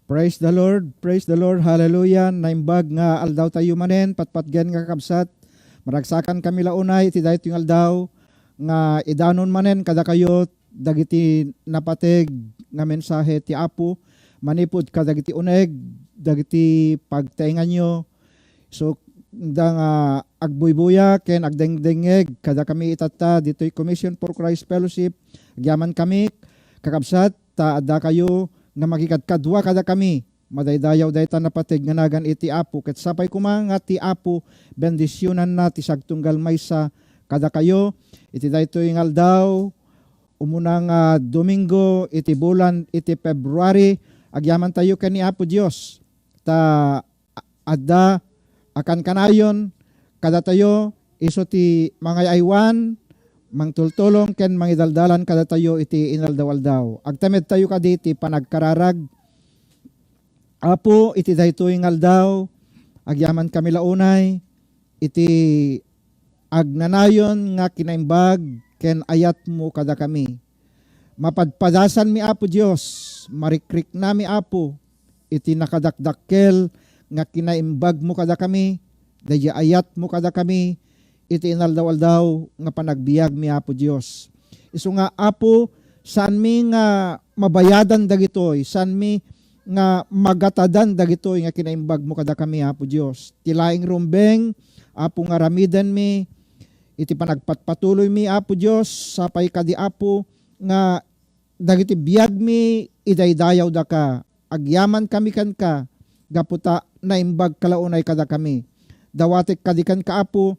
Praise the Lord, hallelujah. Naimbag nga aldaw tayo manen, patpatgen nga kabsat. Maragsakan kami launay, iti dahito yung aldaw, nga idanon manen kada kayo, dagiti napateg nga mensahe ti Apo, manipod ka dagiti uneg, dagiti pagtaingan nyo. So, da nga agbuybuya, ken agdengdengeg, kada kami itata, dito'y Commission for Christ Fellowship, agyaman kami, kakabsat, taada kayo, nga magikadkadwa kada kami, madaydayaw dayta napatig nga nagan iti Apo, ket sapay kumanga ti Apo, bendisyonan na ti sagtunggal maysa kada kayo, iti dayto yung aldaw, umunang Domingo, iti bulan, iti February, agyaman tayo kani Apo Dios, ta adda, akan kanayon, kada tayo, iso ti mga aywan, mangtultulong ken mangidaldalan kada tayo iti inaldaw-aldaw. Agtamed tayo kaditi panagkararag. Apo iti daytoy nga aldaw, agyaman kami launay, iti agnanayon nga kinaimbag ken ayat mo kada kami. Mapadpadasan mi Apo Dios, marikrik na mi Apo, iti nakadakdakkel nga kinaimbag mo kada kami, daya ayat mo kada kami, iti inaldaw-aldaw nga panagbiag mi Apo Dios. Isu nga Apo, saan mi nga mabayadan dagitoy, saan mi nga magatadan dagitoy nga kinaimbag mo kada kami Apo Dios. Tilaing rumbeng, Apo nga ramidan mi, iti panagpatpatuloy mi Apo Dios, sapay kadi Apo nga dagiti biag mi idaydayaw da ka, agyaman kami kan ka, gaputa naimbag kalaunay kada kami. Dawatek kadikan ka Apo,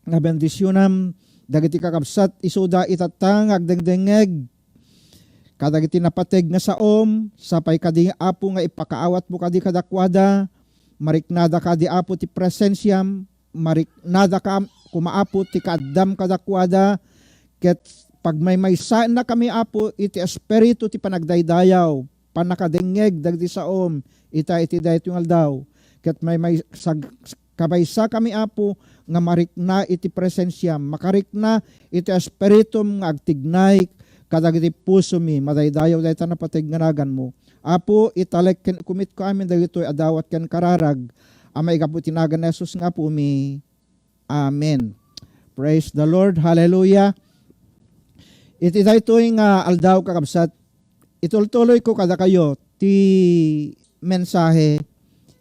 nga bendisyonam, dagiti kakabsat, isuda itatang, agdengdengeg, kadagiti napateg nga saom, sapay kadi Apo nga ipakaawat mo kadi kadakwada, mariknada kadi Apo ti presensyam, mariknada ka kumaapo ti kaadam kadakwada, ket pag may saan na kami Apo, iti espiritu ti panagdaydayaw, panakadengeg, dagiti saom, iti dayt yung aldaw, ket may kabaysa kami Apo, nga marikna iti presensya, makarikna iti espiritum nga agtignay kadagiti puso mi, madaydayaw dayta na patignanagan mo. Apo, italek ken kumit ko amin dagitoy adawat ken kararag, amay kaputinagan na Jesus nga po mi. Amen. Praise the Lord. Hallelujah. Iti daytoy nga aldaw kakabsat, itultuloy ko kada kayo ti mensahe,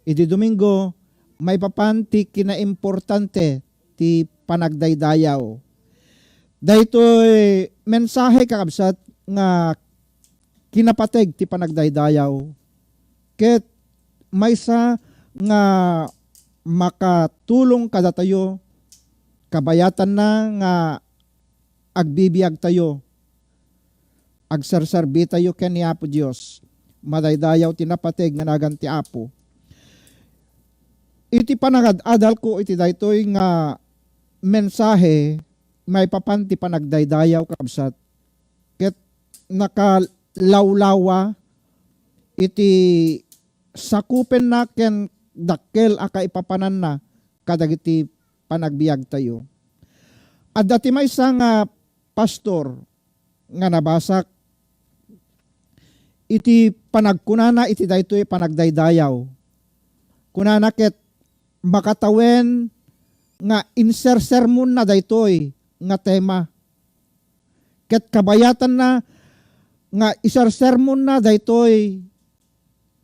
iti Domingo, may papanti kinaimportante ti panagdaydayaw. Daytoy mensahe kakabsat nga kinapateg ti panagdaydayaw. Ket maysa nga makatulong kada tayo, kabayatan na nga agbibiyag tayo, agsarsarbi tayo ken ni Apo Dios, madaydayaw tinapateg nga nagan ti Apo. Iti panagad-adal ko iti daytoy nga mensahe, may papanti panagdaydayaw kakabsat, ket nakalawlawa iti sakupen na ken dakkel aka ipapanan na kadagiti panagbiag tayo. At dati may isang pastor nga nabasak iti panagkunana iti daytoy panagdaydayaw. Kunana ket makatawen nga insersermon na daytoy nga tema. Ket kabayatan na nga isersermon na daytoy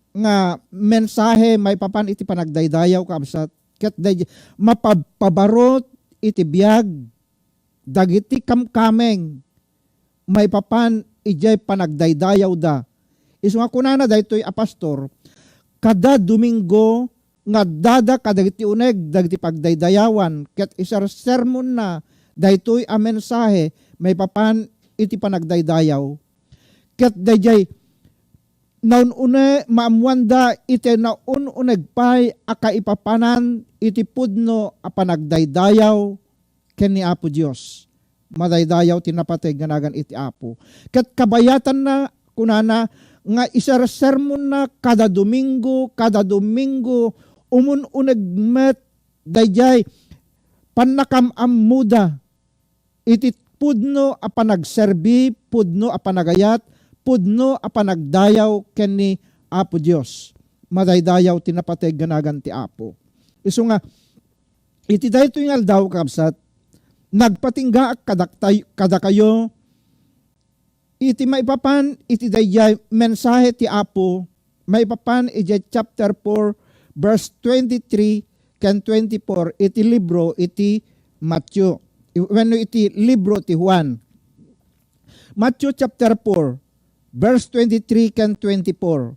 nga mensahe may papan iti panagdaydayaw kabsat. Ket mapabarot iti biag dagiti kamkameng may papan ijay panagdaydayaw da. Isu nga kunana daytoy a pastor, kada Domingo nga dada kadagiti uneg dagiti pagdaydayawan, ket isar sermon na daytoy a mensahe may papan iti panagdaydayaw. Ket dayjay naunune maamwanda iti naununeg pay aka ipapanan iti pudno a panagdaydayaw ken ni Apo Dios. Madaydayaw tinapateg nga nagan iti Apo. Ket kabayatan na kunana nga isar sermon na kada Domingo umununeg met dayjay panakamamuda iti pudno a panagserbi, pudno a panagayat, pudno a panagdayaw ken ni Apo Dios. Madaydayaw tinapateg ganagan ti Apo. Isu nga, iti dayto yung aldaw kabsat, nagpatingga kada kayo, iti maipapan, iti dayay mensahe ti Apo, maipapan iti chapter 4, verse 23 can 24, iti libro, iti Matthew. When iti libro ti Juan. Matthew chapter 4, verse 23 can 24.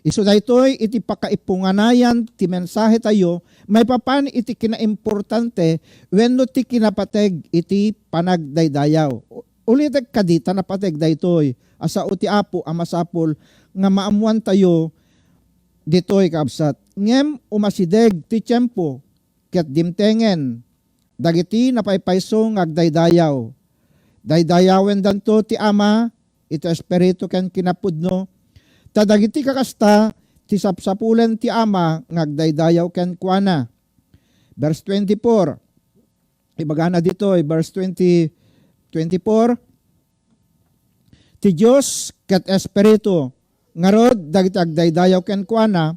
Isu daytoy iti pakaipunganayan ti mensahe tayo, may papan iti kinaimportante wenno ti kinapateg iti panagdaydayaw. Ulit kadita napateg daytoy asa uti Apo amasapol nga maamuan tayo ditoy kabsat. Ngem umasideg ti tiyempo ket dimtengen dagiti napaypayso ngagdaydayaw. Daydayawen danto ti Ama iti espiritu ken kinapudno. Tadagiti kakasta, ti sapsapulen ti Ama, ngagdaydayaw ken kuana. Verse 24, ibagana dito, verse 24, ti Diyos ket Espiritu, ngarod, dagiti agdaydayaw ken kuana,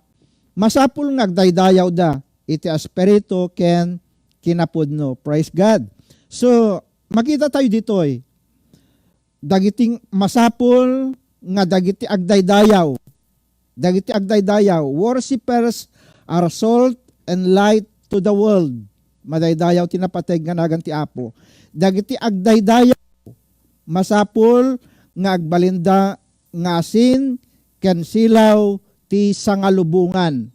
masapul ngagdaydayaw da, iti Espiritu ken kinapudno. Praise God. So, makita tayo dito, dagiting masapul, nga dagiti agdaydayaw. Dagiti agdaydayaw. Worshippers are salt and light to the world. Madaydayaw tinapateg nga nagan ti Apo. Dagiti agdaydayaw. Masapul nga agbalinda nga asin ken silaw ti sangalubungan.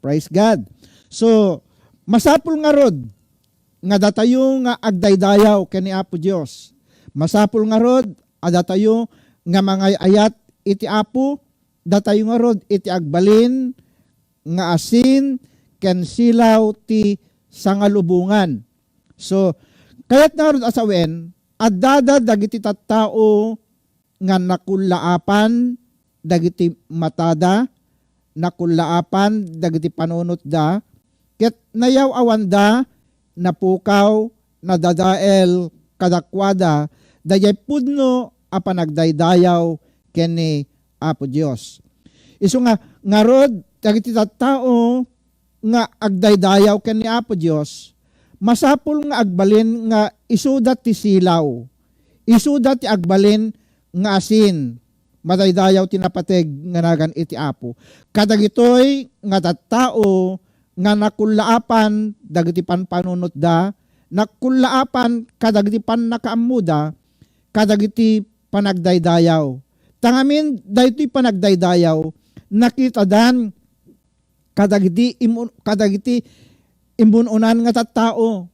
Praise God. So, masapul nga rod nga datayo nga agdaydayaw ken ni Apo Dios. Masapul nga rod adatayo nga mga ayat iti Apo, datayo nga rod iti agbalin, nga asin, ken silaw ti sangalubungan. So, kayat nga rod asawen, adada dagiti tattao nga nakulaapan, dagiti matada, nakulaapan, dagiti panunot da, ket nayaw awanda, napukaw, nadadael, kadakwada, dayay pudno, apanagdaydayaw keni Apo Dios. Isu nga ngarod dagiti tattao nga agdaydayaw keni Apo Dios, masapul nga agbalin nga isudat ti silaw. Isudat ti agbalin nga asin. Madaydayaw tinapateg nga nagan iti Apo. Kadagitoy nga tattao nga nakulaapan dagiti panpanunot da, nakulaapan kadagiti pan nakaamuda, kadagiti panagdaydayaw. Tangamin, daytoy panagdaydayaw, nakita dan, kadagiti imbununan nga tattao,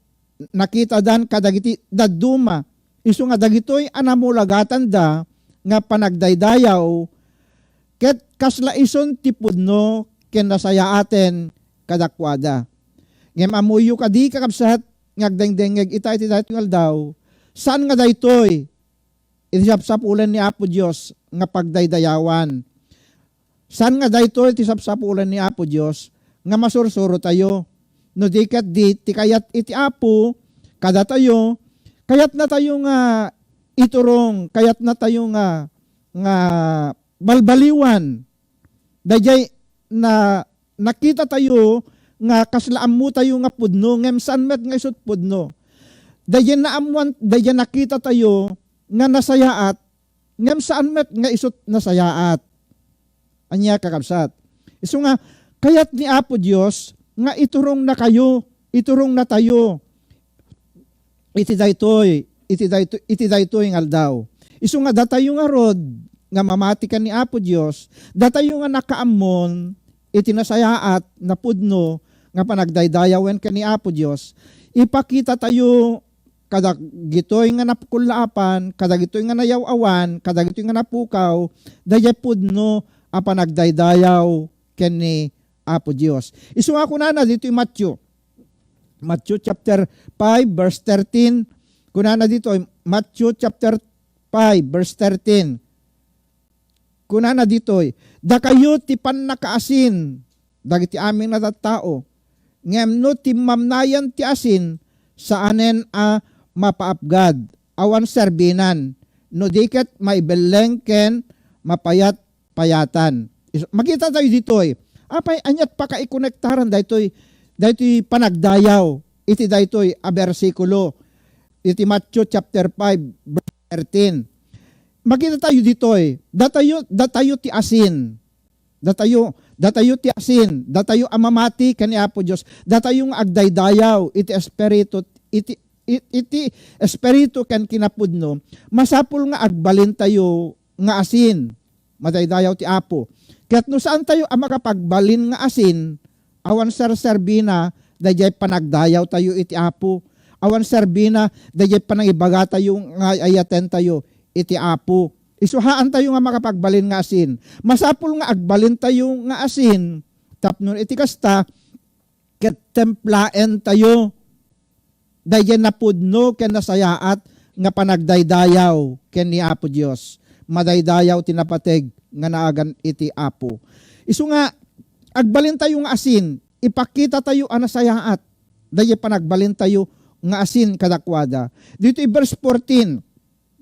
nakita dan, kadagiti daduma, isu nga dagitoy anamulagatan da, nga panagdaydayaw, ket kasla ison tipudno, ken nasaya aten kadakwada. Ngem amuyo kadi kakabsat, ngagdengdengeg ita iti daytoy aldaw, saan nga daytoy? Itisapsapulan ni Apo Dios nga pagdaydayawan. San nga dayto itisapsapulan ni Apo Dios nga masursuro tayo. No dikat di ti kayat iti Apo kada tayo, kayat na tayo nga iturong, kayat na tayo nga balbaliwan. Dayjay na nakita tayo nga kaslaam mo tayo nga pudno, ngem saan met nga isut pudno. Dayjay naamuan, dayjay nakita tayo nga nasayaat, ngem saan met nga isut nasayaat. Anya kakabsat. Isu nga, kayat ni Apo Dios, nga iturong na kayo, iturong na tayo. Iti daytoy nga aldaw. Isu nga datayo nga rod, nga mamati ka ni Apo Dios, datayo nga nakaammon, iti nasayaat, na pudno, nga panagdaydayawen ka ni Apo Dios, ipakita tayo, kadagitoy nga napukulaapan, kadagitoy nga nayaw-awan, kadagitoy nga napukaw, dayay pudno a panagdaydayaw ken ni Apo Dios. Isu nga kunana dito yung Matthew chapter 5 verse 13. Kunana dito Matthew chapter 5 verse 13. Kunana dito da kayo ti pannakaasin dagiti aming natattao. Ngem no ti mamnayan ti asin saanen a mapaapgad, awan serbinan, no diket maibeleng ken mapayat-payatan. Makita tayo ditoy. Apay anyat pa kaikonektaran daytoy panagdayaw. Iti daytoy a bersikulo. Iti Matthew chapter 5 verse 13. Makita tayo ditoy. Datayo ti asin. Datayo ti asin. Datayo amamati kani Apo Dios. Datayong agdaydayaw iti espiritu iti espiritu ken kinapudno. Masapul nga agbalin tayo nga asin. Madaydayaw ti Apo. Kaya't no saan tayo ang makapagbalin nga asin, awan serbina, dayay panagdayaw tayo iti Apo. Awan serbina, dayay panangibaga tayo nga ayaten tayo iti Apo. Isuhaan tayo nga makapagbalin nga asin. Masapul nga agbalin tayo nga asin, tapnon iti kasta, ket templaen tayo, dayay napudno ken nasayaat nga panagdaydayaw ken ni Apo Dios. Madaydayaw tinapateg nga naagan iti Apo. Isu nga agbalin tayo nga asin, ipakita tayo anasayaat. Dayay panagbalin tayo nga asin kadakwada. Dito verse 14.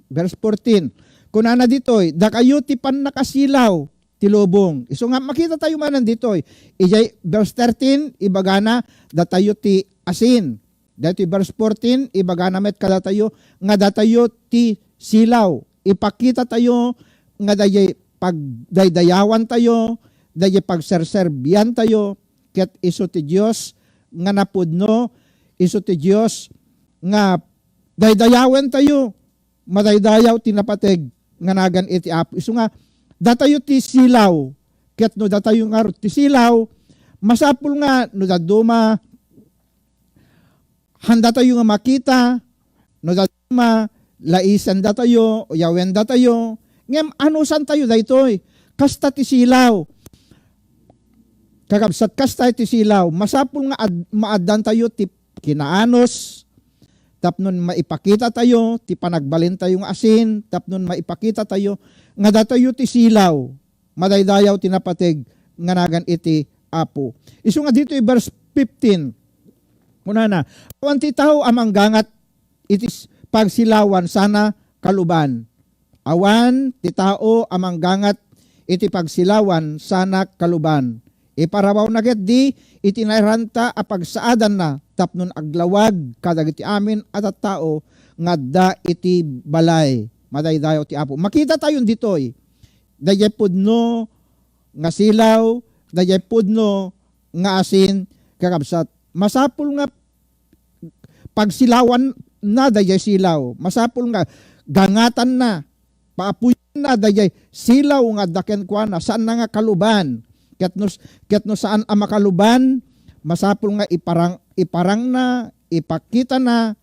Verse 14. Kunana ditoy, dakayo ti nakasilaw ti lubong. Isu nga makita tayo manan ditoy. Ijay verse 13 ibagana datayo ti asin. Dito verse 14 ibagana met kadatayo nga datayo ti silaw. Ipakita tayo nga dayay pagdaydayawan tayo, dayay pagserserbian tayo, ket isu ti Dios nga napudno, isu ti Dios nga daydayawan tayo, madaydayaw tinapateg nga nagan iti Apo. Isu nga datayo ti silaw, ket no datayo nga ti silaw, masapul nga no daduma handa tayo nga makita, no daduma laisan datayo, yawen datayo, ngem anusan tayo daytoy? Kasta ti silaw. Kakabsat kasta ti silaw. Masapul nga maaddan tayo ti kinaanos. Tapnon maipakita tayo ti panagbalin tayong asin. Tapnon maipakita tayo nga datayo ti silaw. Madaydayaw tinapateg nga nagan iti Apo. Isu nga dito verse 15. Kunana, awan ti tao amanggangat itis pagsilawan sana kaluban. Awan ti tao amanggangat iti pagsilawan sana kaluban. Iparabaw na ket di itinayranta a pagsaadan na tapnon aglawag kadagiti amin at tao ngadda iti balay. Madaydayaw ti Apo. Makita tayo ditoy. Dayay pudno nga silaw, dayay pudno nga asin kakabsat. Masapul nga pagsilawan na dayay silaw. Masapul nga gangatan na paapuyan na dayay silaw nga daken kuana saan na nga kaluban. Ket no saan ang makaluban, masapul nga iparang na, ipakita na,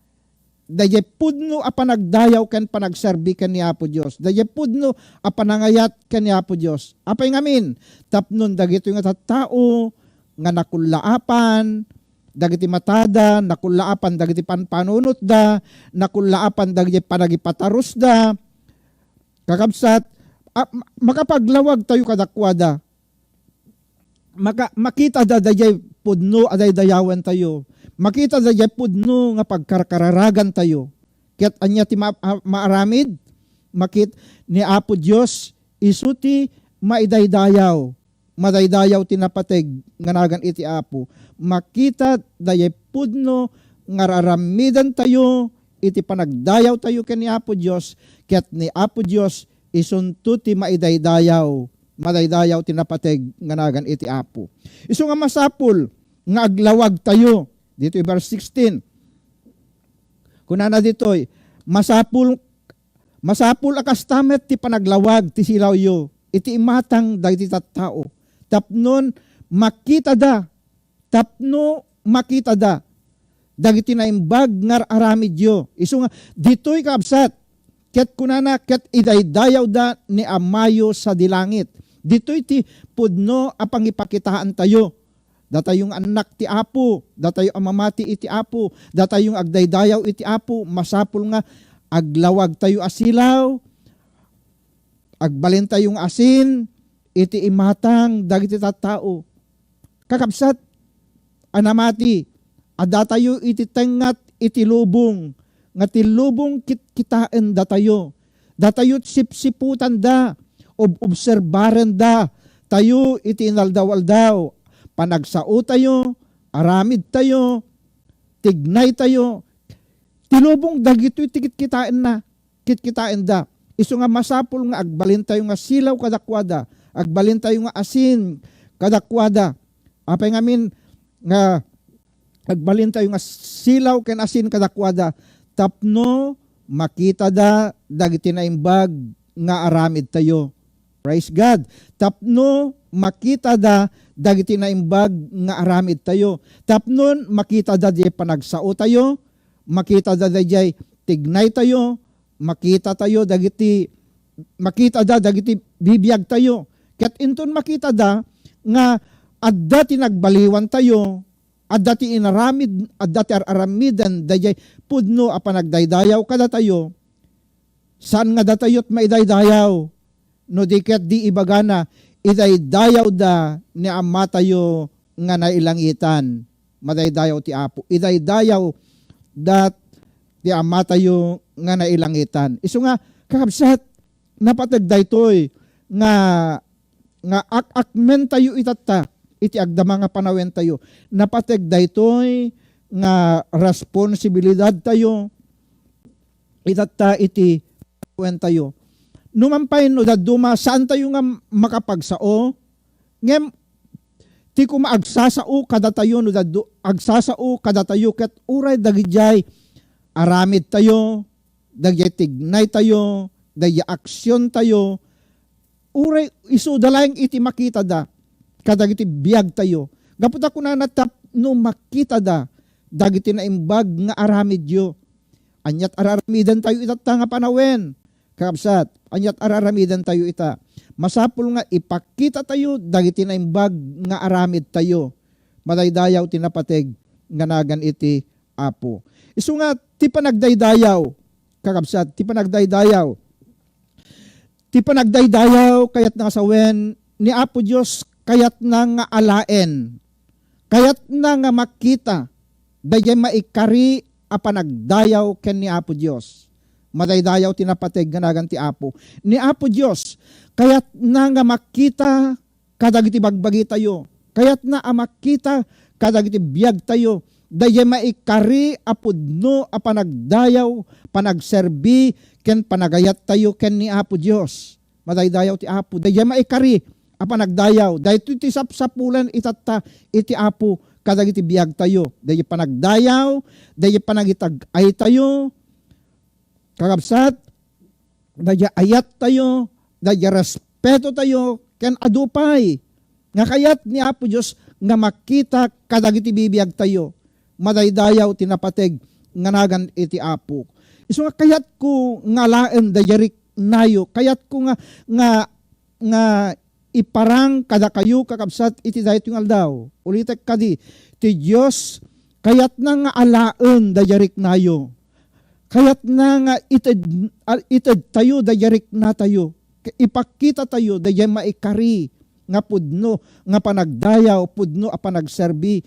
dayay pudno a panagdayaw ken panagserbi ken ni Apo Dios. Dayay pudno a panangayat ken ni Apo Dios. Apay ngamin, tapnon dagito nga tattao nga nakulaapan, dagiti matada, nakulaapan dagiti panpanunot da, nakulaapan dagiti panagipataros da, kakabsat, makapaglawag tayo kadakwada. Makita da dayay pudno aday dayawan tayo. Makita da dayay pudno nga pagkarkararagan tayo. Ket anya ti maaramid, makit ni Apo Dios isuti maidaydayaw. Madaydayaw tinapateg nga nagan iti Apo. Makita dayay pudno nga raramidan tayo iti panagdayaw tayo ken ni Apo Dios. Ket ni Apo Dios isunto ti maidaydayaw. Madaydayaw tinapateg nga nagan iti Apo. Isu nga masapul nga aglawag tayo. Dito verse 16. Kunana ditoy, masapul akas tamet ti panaglawag ti silaw yo. Iti imatang dagiti tattao. Tapnon makita da. Tapno makita da. Dagiti naimbag ngar aramid yo. Isu nga ditoy kabsat. Ket kunana ket idaydayaw da ni Amayo sa dilangit. Dito'y ti pudno apang ipakitaan tayo. Datayong anak ti Apo, datayong amamati iti Apo, datayong agdaydayaw iti Apo, masapul nga aglawag tayo asilaw, agbalin tayong asin, iti imatang dagiti tattao. Kakabsat, anamati, adatayo iti tengat iti lubong, nga ti lubong kitaan datayo, datayo sipsiputan da, obserbaran da, tayo iti inaldaw-aldaw, panagsao tayo, aramid tayo, tignay tayo, tilubong dagito tikit-kitain na, kit-kitain da. Isu nga masapul nga agbalin tayo nga silaw kadakwada, agbalin tayo nga asin kadakwada. Apay ngamin nga agbalin tayo nga silaw ken asin kadakwada, tapno makita da dagiti naimbag nga aramid tayo. Praise God. Tapno makita da dagiti naimbag nga aramid tayo. Tapnon makita da di panagsao tayo, makita da di tignay tayo, makita da dagiti bibiyag tayo. Ket inton makita da nga adda tinagbaliwan tayo, adda ti inaramid, adda ti aramidan dayay pudno a panagdaydayaw kada tayo. Saan nga datayot maidaydayaw? No di ket di ibagana idaydayaw da ni Ama tayo nga nailangitan. Madaydayaw ti Apo. Idaydayaw dat ti Ama tayo nga nailangitan. Isu nga kakabsat napatag daytoy nga akmen tayo itatta iti agdama nga panawen tayo. Napatag daytoy nga responsibilidad tayo itatta iti panawen tayo. Numampay no daduma saan tayo nga makapagsao ngem ti kuma agsasao kada tayo no daddu agsasao kada tayo ket uray dagijay aramid tayo, dagijay tignay tayo, dagijay aksyon tayo, uray isu dalayang iti makita da kadagiti biag tayo. Gapot ako na natap no makita da dagiti naimbag nga aramid yo. Anyat araramidan tayo itatta nga panawen. Kakabsat, anyat araramidan tayo ita. Masapul nga ipakita tayo dagiti naimbag nga aramid tayo. Madaydayaw tinapateg nga nagan iti Apo. Isu nga ti panagdaydayaw, kakabsat, ti panagdaydayaw. Ti panagdaydayaw kayat na sawen ni Apo Dios kayat na nga alaen. Kayat na nga makita dayay maikari a panagdayaw ken ni Apo Dios. Madaydayaw tinapateg nga nagan ti Apo. Ni Apo Dios kayat na nga makita kadagiti bagbagi tayo. Kayat na makita kadagiti biag tayo. Dayay maikari a pudno a panagdayaw, panagserbi ken panagayat tayo ken ni Apo Dios. Madaydayaw ti Apo. Dayay maikari a panagdayaw. Daytoy ti sapsapulan itatta iti Apo kadagiti biag tayo. Dayay panagdayaw, dayay panagitag-ay tayo. Kakabsat, dayay ayat tayo, dayay respeto tayo, ken adupay. Nga kayat ni Apo Dios nga makita kadagiti bibiyag tayo. Madaydayaw tinapateg nga nagan iti Apo. Isu nga kayat ko nga laen dayarik nayo, kayat ko nga iparang kada kayo kakabsat iti dayto nga aldaw. Ulitek kadi, ti Dios kayat na nga alaen dayarik nayo. Kayat na nga ited tayo dayarik na tayo. Ipakita tayo dayay maikari nga pudno nga panagdayaw, pudno a panagserbi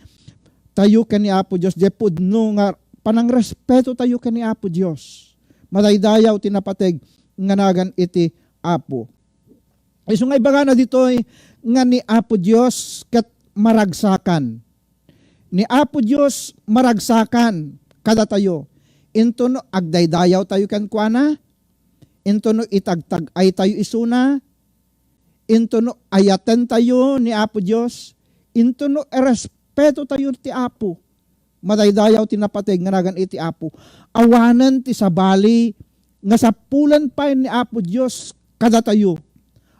tayo ken ni Apo Dios, de pudno nga panangrespeto tayo ken ni Apo Dios. Madaydayaw tinapateg nga nagan iti Apo. Isu nga ibaga na ditoy nga ni Apo Dios ket maragsakan. Ni Apo Dios maragsakan kada tayo. Into no agdaydayaw tayo ken kuana, into no itagtag ay tayo isuna, into no ayaten tayo ni Apo Dios, into no respeto tayo ti Apo. Madaydayaw tinapateg nga nagan iti Apo. Awanan ti sabali nga sapulan pa ni Apo Dios kada tayo.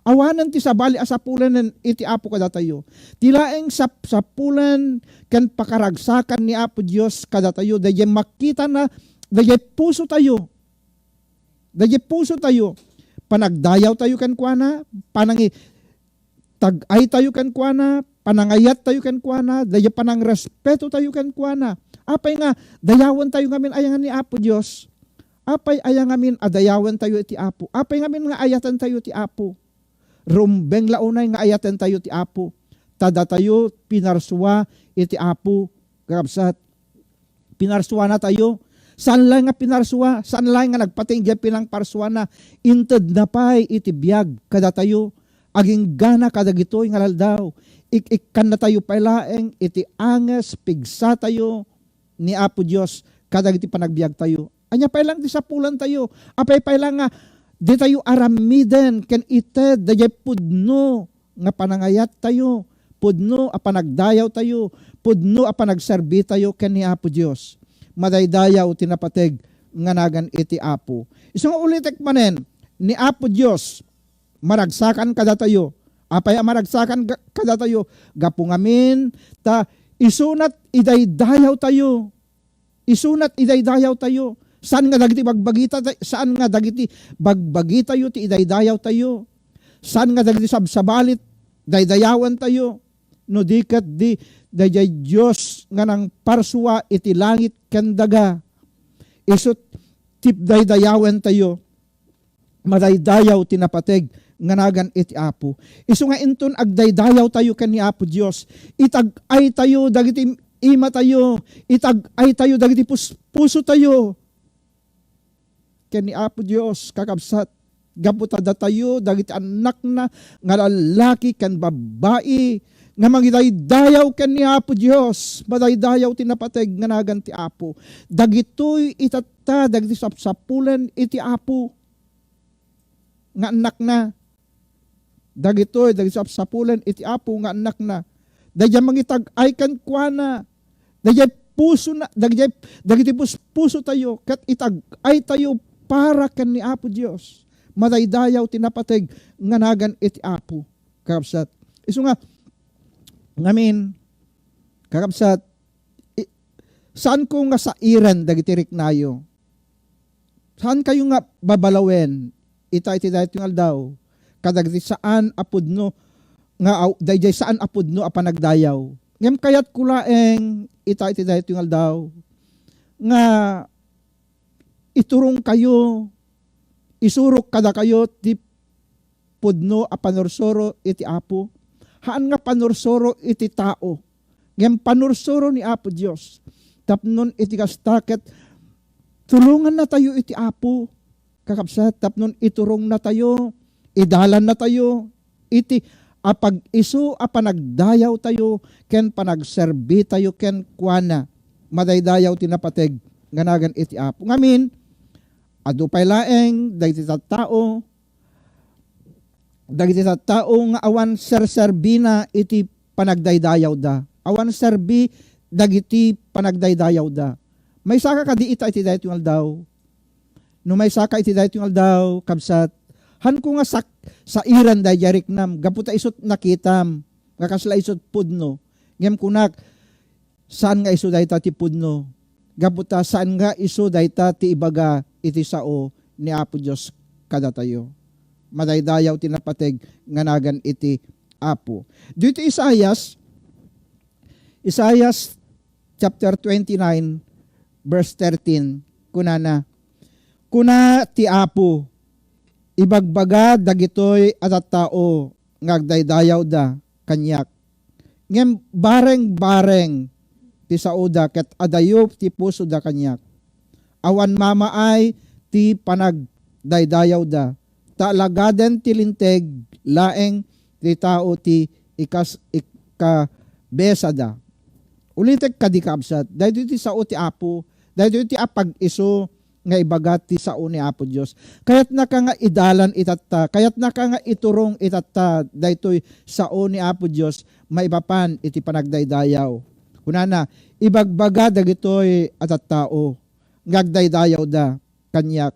Awanan ti sabali asapulan iti Apo kada tayo. Tilaeng sapulan ken pakaragsakan ni Apo Dios kada tayo, dayay makita na dayay puso tayo. Dayay puso tayo. Panagdayaw tayo kan kuana, panangi tag-ay tayo kan kuana, panangayat tayo kan kuana, dayay panangrespeto tayo kan kuana. Apay nga dayawan tayo ngamin ayangan ni Apo Dios. Apay ayang ngamin adayawan tayo iti Apo. Apay ngamin nga ayatan tayo ti Apo. Rumbeng launay nga ayatan tayo ti Apo. Tada tayo pinarswa iti Apo. Kakabsat, pinarswa na tayo. Saan lang nga pinarswa? Saan lang nga nagpating dyan pinang parswa na inted na pa'y iti biyag kada tayo? aging gana kadagitoy nga aldaw. Ikkan na tayo pailaeng iti anges pigsa tayo ni Apo Dios kadagiti panagbiag tayo. Anya pailang ti sapulan tayo. Apay pailang nga di tayo aramiden ken ited dayay pudno nga panangayat tayo. Pudno a panagdayaw tayo. Pudno a panagserbi tayo ken ni Apo Dios. Madaydayaw tinapateg nga nagan iti Apo. Isang ulitek manen ni Apo Dios maragsakan kada tayo. Apay maragsakan kada tayo. Gapungamin ta isunat idaydayaw tayo. Isunat idaydayaw tayo. Saan nga dagiti bagbagita, saan nga dagiti bagbagita tayo ti idaydayaw tayo. Saan nga dagiti sabsabalit daydayawan tayo. No dikat di dayay Dios nga nang parswa iti langit ken daga. Isut tip daydayawan tayo. Madaydayaw tinapateg nga nagan iti Apo. Isu nga inton agdaydayaw tayo ken ni Apo Dios. Itag-ay tayo dagiti ima tayo. Itag-ay tayo dagiti puso tayo. Ken ni Apo Dios kakabsat gaputada tayo dagiti anak na nga lalaki ken babae nga magidaydayaw ken ni Apo Dios. Madaydayaw tinapateg nga nagan ti Apo. Dagitoy itatta dagiti sapsapulen iti Apo. Nga anak na. Dagitoy dagiti sapsapulen iti Apo nga anak na. Dayay mangitag-ay ken kuana. Dayay puso na dagiti puso tayo ket itag-ay tayo para ken ni Apo Dios. Madaydayaw tinapateg nga nagan iti Apo. Kakabsat. Isu nga ngamin kakabsat saan ko nga sa iran dagiti riknayo? Saan kayo nga babalawen? Ita iti dayto nga aldaw. Kadagiti saan apudno nga dayjay saan apudno a panagdayaw. Ngem kayat kulaeng ita iti dayto nga aldaw nga iturong kayo, isurok kada kayo ti pudno a panursoro iti Apo. Haan nga panursoro iti tao. Ngem panursoro ni Apo Dios. Tapnon iti kastaket tulungan na tayo iti Apo. Kakabsat tapnon iturong na tayo, idalan na tayo iti apag isu a panagdayaw tayo ken panagserbi tayo ken kuana. Madaydayaw tinapateg nga nagan iti Apo. Ngamin adu pay laeng dagiti tattao nga awan serserbina iti panagdaydayaw da. Awan serbi dagiti panagdaydayaw da. May saka kadi ita iti dayto nga aldaw. No may saka iti dayto nga aldaw kabsat han ko nga sa iran dayay riknam gaputa isut nakitam nga kasla isut pudno. Ngem kunak saan nga isu dayta ti pudno? Gaputa saan nga isu dayta ti ibaga iti sao ni Apo Dios kada tayo. Madaydayaw tinapateg nga nagan iti Apo. Dito Isaias chapter 29 verse 13 kunana kuna ti Apo ibagbaga dagitoy at tao ngagdaydayaw da kanyak. Ngem bareng-bareng ti sauda ket adayop ti puso da kanyak. Awan mamaay ti panagdaydayaw da. Talagaden ti linteg laeng ti tao ti ikabesada. Ulitek kadikabsat. Dahil ti sao ti Apo. Dahil ti apag iso nga ibagat ti sao ni Apo Dios. Kayat naka nga idalan itatta. Kayat naka nga iturong itatta. Dahil sao ni Apo Dios maipapan iti panagdaydayaw. Kunana, ibagbaga dagitoy atat tao. Ngagdaydayaw da kanyak.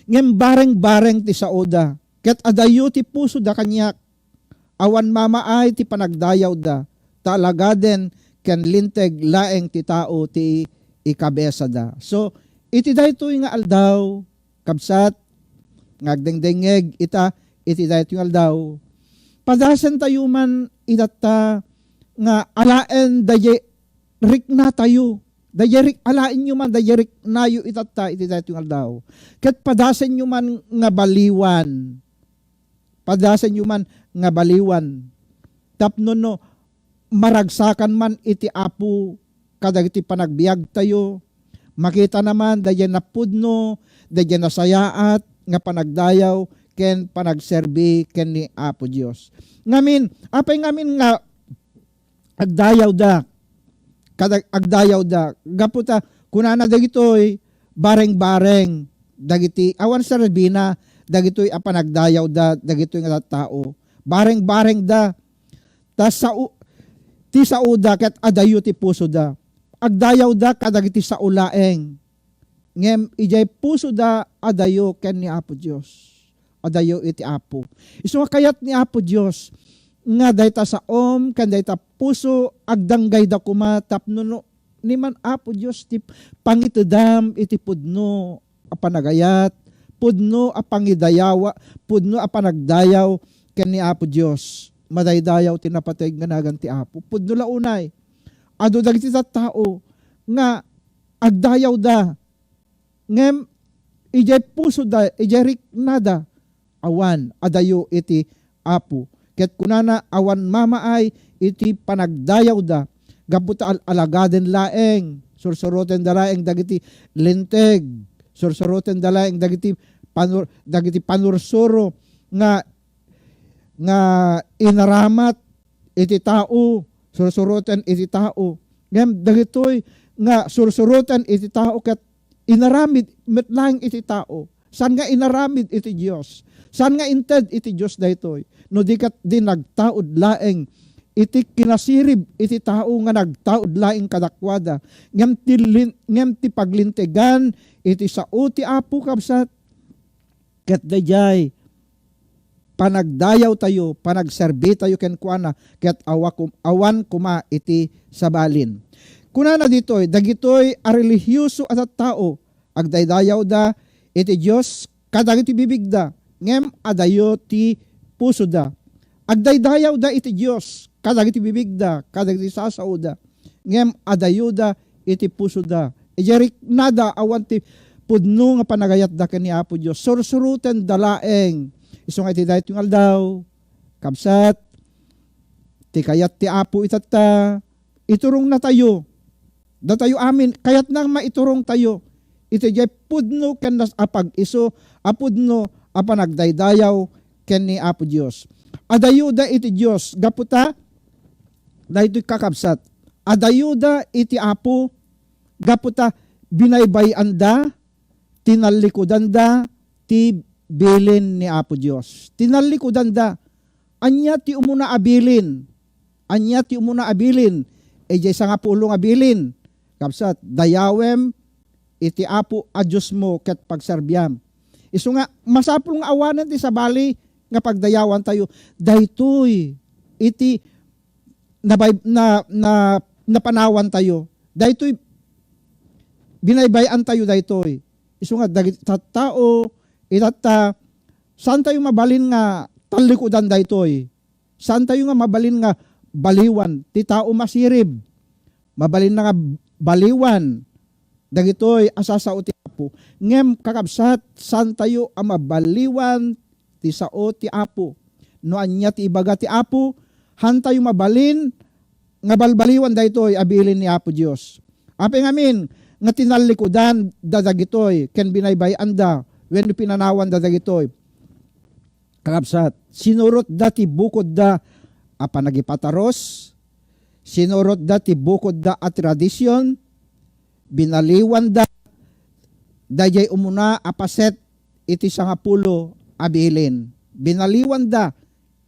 Ngem bareng-bareng ti sauda. Ket adayo ti puso da kanyak. Awan mamaay ti panagdayaw da. Talagaden ken linteg laeng ti tao ti ikabesa da. So, iti daytoy nga aldaw, kabsat, ngagdengdengeg ita, iti daytoy nga aldaw. Padasan tayo man itata nga alaen daye rikna tayo. Dayerik alain nyo man dayerik nayo itata iti daytoy nga aldaw. Ket padasan nyo man nga baliwan. Padasan nyo man nga baliwan. Tapnon no, maragsakan man iti Apo kadagiti panagbiag tayo. Makita naman dayan na pudno, dayan na sayaat nga panagdayaw ken panagserbi ken ni Apo Dios. Ngamin, apay ngamin nga agdayaw da, agdayaw da, gaputa, kunana dagitoy, bareng-bareng, dagiti, awan sa rabina, dagitoy apanagdayaw da, dagitoy nga tao, bareng-bareng da, tas ti sauda ket adayo ti puso da, agdayaw da kadagiti sa ulaeng, ngem ijay puso da adayo ken ni Apo Dios, adayo iti Apo. Isu nga kayat ni Apo Dios, nga dayta sa ken dayta puso agdanggay da kuma tapno ni man Apo Dios ti pangitedam iti pudno a panagayat, pudno a pangidayawa, pudno a panagdayaw ken ni Apo Dios. Madaydayaw ti napateg nga nagan ti Apo. Pudno launay. Adu dagiti tao nga agdayaw da. Ngem ijay puso da, ijay riknada awan adayo iti Apo. Ket kunana awan mamaay iti panagdayaw da, gaputa alagaden laeng, sursuroten da laeng dagiti linteg, sursuroten da laeng dagiti panursuro nga inaramat iti tao, sursuroten iti tao. Ngem dagitoy nga sursuroten iti tao ket inaramid metlang iti tao. San nga inaramid iti Dios? San nga inted iti Dios daytoy? No dikat din nagtaod laeng iti kinasirib iti tao nga nagtaod laeng kadakwada. Ngem ti paglintegan iti sao ti Apo kabsat. Ket dayjay panagdayaw tayo, panagserbi tayo ken kuana ket awan kuma iti sabalin. Kunana ditoy dagitoy a relihiyoso at tao agdaydayaw da iti Dios kadagiti bibigda ngem adayo ti puso da. Agdaydayaw da iti Dios kadagiti bibigda kadagiti sasao da ngem adayo da iti puso da. Ijerik nada awan ti pudno nga panagayat da ken ni Apo Dios. Sursuruten dalaeng isu nga iti dayt yung aldaw kabsat ti kayat ti Apo itata iturong na tayo. Datayo amin kayat nang maiturong tayo. Iti jay pudno ken nas apag iso apudno apanagdaydayaw ken ni Apo Dios. Adayuda iti Dios gaputa daytoy kakabsat. Adayuda iti Apo gaputa binaybayan da, tinalikudan da ti bilin ni Apo Dios. Tinalikudan da. Anya ti umuna abilin. Anya ti umuna abilin. Ejay sa nga pulong abilin. Kapsat, dayawem iti Apo a Diyos mo ket pagserbyam. Isu nga, masapul nga awanan ti sabali nga pagdayawan tayo. Daytoy, iti napanawan tayo. Daytoy, binaybayan tayo daytoy. Isu nga, dagiti tao, itata, saan tayo mabalin nga talikudan daytoy? Saan tayo nga mabalin nga baliwan? Ti tao masirib. Mabalin na nga baliwan. Dagitoy asasao ti Apo. Ngem kakabsat san tayo ang mabaliwan ti sao ti Apo. No anya ti ibaga ti Apo, han tayo mabalin nga balbaliwan daytoy abilin ni Apo Dios. Ape ngamin nga tinalikudan dadagitoy ken binaybayan da when pinanawan dadagitoy. Kakabsat sinurot da ti bukod da apa nagipataros, sinurot da ti bukod da at tradisyon, binaliwan da, dayay umuna apaset iti sangapulo abilin. Binaliwan da,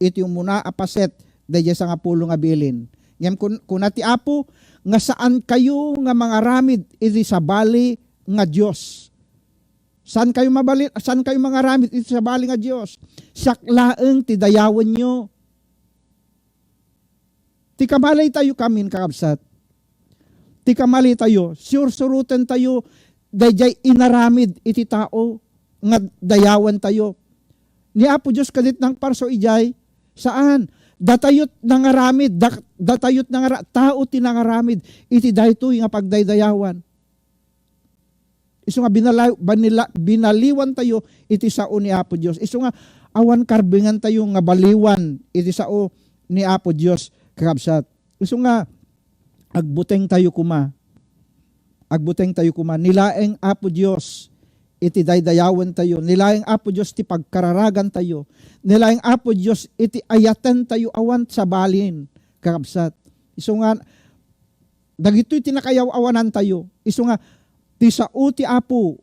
iti umuna apaset dayay sangapulo abilin. Ngem kuna ti Apo, nga saan kayo nga mga ramid iti sabali nga Dios. Saan kayo mabalin, saan kayo mga ramid iti sabali nga Dios? Saklaeng ti dayawan nyo. Ti kamalay tayo kamin kakabsat. Ti kamalay tayo, sursurutan tayo, dayjay inaramid iti tao, nga dayawan tayo. Ni Apo Diyos kadit ng parso ijay, saan? Datayot nangaramid, datayot tao ti nangaramid, iti daytoy nga pagdaydayawan. Isu nga binaliwan tayo, iti sao ni Apo Diyos. Isu nga awan karbingan tayo nga baliwan, iti sao ni Apo Diyos kakabsat. Isu nga agbuteng tayo kuma. Agbuteng tayo kuma. Nilaeng Apo Diyos iti daydayawan tayo. Nilaing Apo Diyos ti pagkararagan tayo. Nilaing Apo Diyos iti ayaten tayo awan sa balin. Kakabsat. Iso nga, dagito'y tinakayaw awanan tayo. Iso nga, ti sao ti Apo,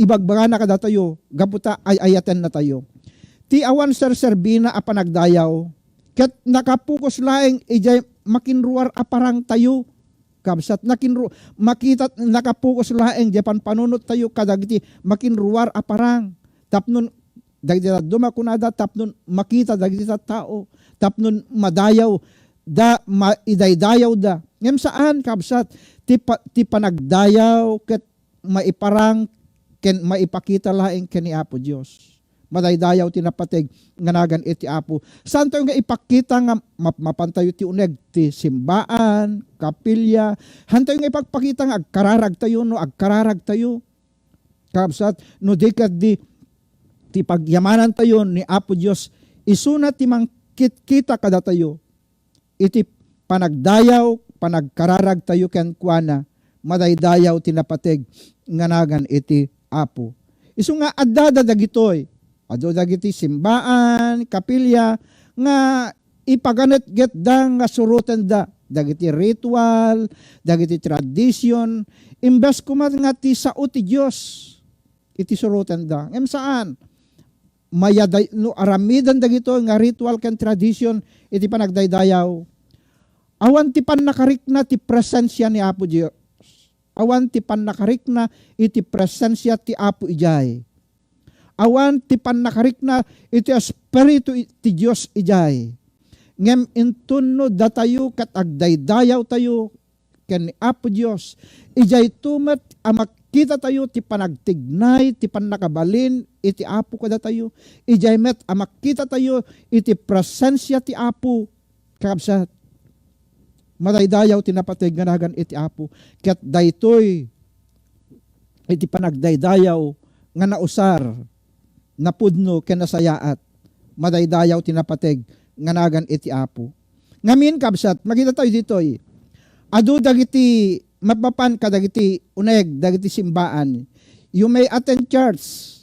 ibagbaga na kada tayo, gaputa ay ayaten na tayo. Ti awan serserbina a panagdayaw, ket nakapukos laeng ijay makinruar aparang tayo. Kabsat makita nakapukos laeng japan panunot tayo kadagiti makinruar aparang. Tapnon dagiti dumakunada tapnon makita dagiti tao. Tapnon madayaw da maidaydayaw da. Ngem saan kabsat ti panagdayaw ket maiparang ken maipakita laeng ken ni Apo Dios. Madaydayaw tinapateg nganagan iti Apo. Saan tayo nga ipakita nga mapantayo ti uneg ti simbaan, kapilya. Hantayo nga ipagpakita nga agkararag tayo no agkararag tayo. Kabsat no dikat di ti pagyamanan tayo ni Apo Dios isuna ti mangkit kita kada tayo. Iti panagdayaw, panagkararag tayo ken kuana, madaydayaw tinapateg nganagan iti Apo. Isu nga addada dagitoy. Ado dagiti simbaan, kapilya, nga ipaganat get da nga surutan da. Dagiti ritual, dagiti tradition, imbes kumat nga ti sao ti Diyos, iti surutan da. Ngem saan? Mayaday, no, aramidan dagito nga ritual kan tradition, iti panagdaydayaw. Awan ti pannakarikna ti presensya ni Apo Diyos. Awan ti pannakarikna iti presensya ti Apo ijay. Awan ti pannakarikna iti espiritu ti Dios ijay. Ngem intunno datayo kat agdaydayaw tayo ken ni Apo Dios. Ijay tumet a makita tayo ti panagtignay ti pannakabalin iti Apo kada tayo. Ijay met a makita tayo iti presensya ti Apo. Kabsat. Madaydayaw tinapateg nganagan iti Apo. Ket daytoy iti panagdaydayaw nga nausar napudno ken nasayaat. Madaydayaw tinapateg nganagan iti Apo. Ngamin kabsat, makita tayo ditoy. Adu dagiti mapapan kadagiti uneg dagiti simbaan. You may attend church.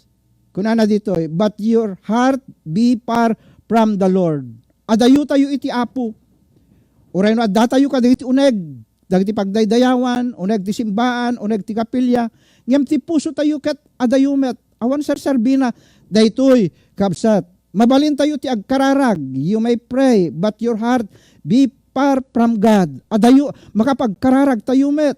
Kunana ditoy, but your heart be far from the Lord. Adayo tayo iti Apo. Uray no adda tayo kadagiti uneg dagiti pagdaydayawan, uneg ti simbaan, uneg ti kapilya. Ngem ti puso tayo ket adayumet. Awan serbina daytoy kabsat. Mabalin tayo ti agkararag. You may pray, but your heart be far from God. Adayo, makapagkararag tayo met.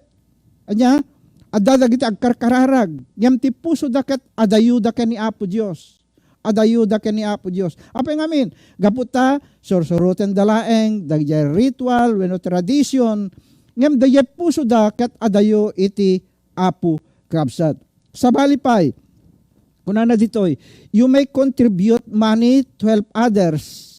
Anya, adadagiti agkarkararag. Ngem ti puso daket adayo da ken ni Apo Dios. Adayo da ken ni Apo Dios. Apay ngamin, gaputa, sursuruten dalaeng, dagiti ritual, wenno tradition. Ngem dayay puso daket adayo iti Apo kabsat. Sabalipay, kunana ditoy, you may contribute money to help others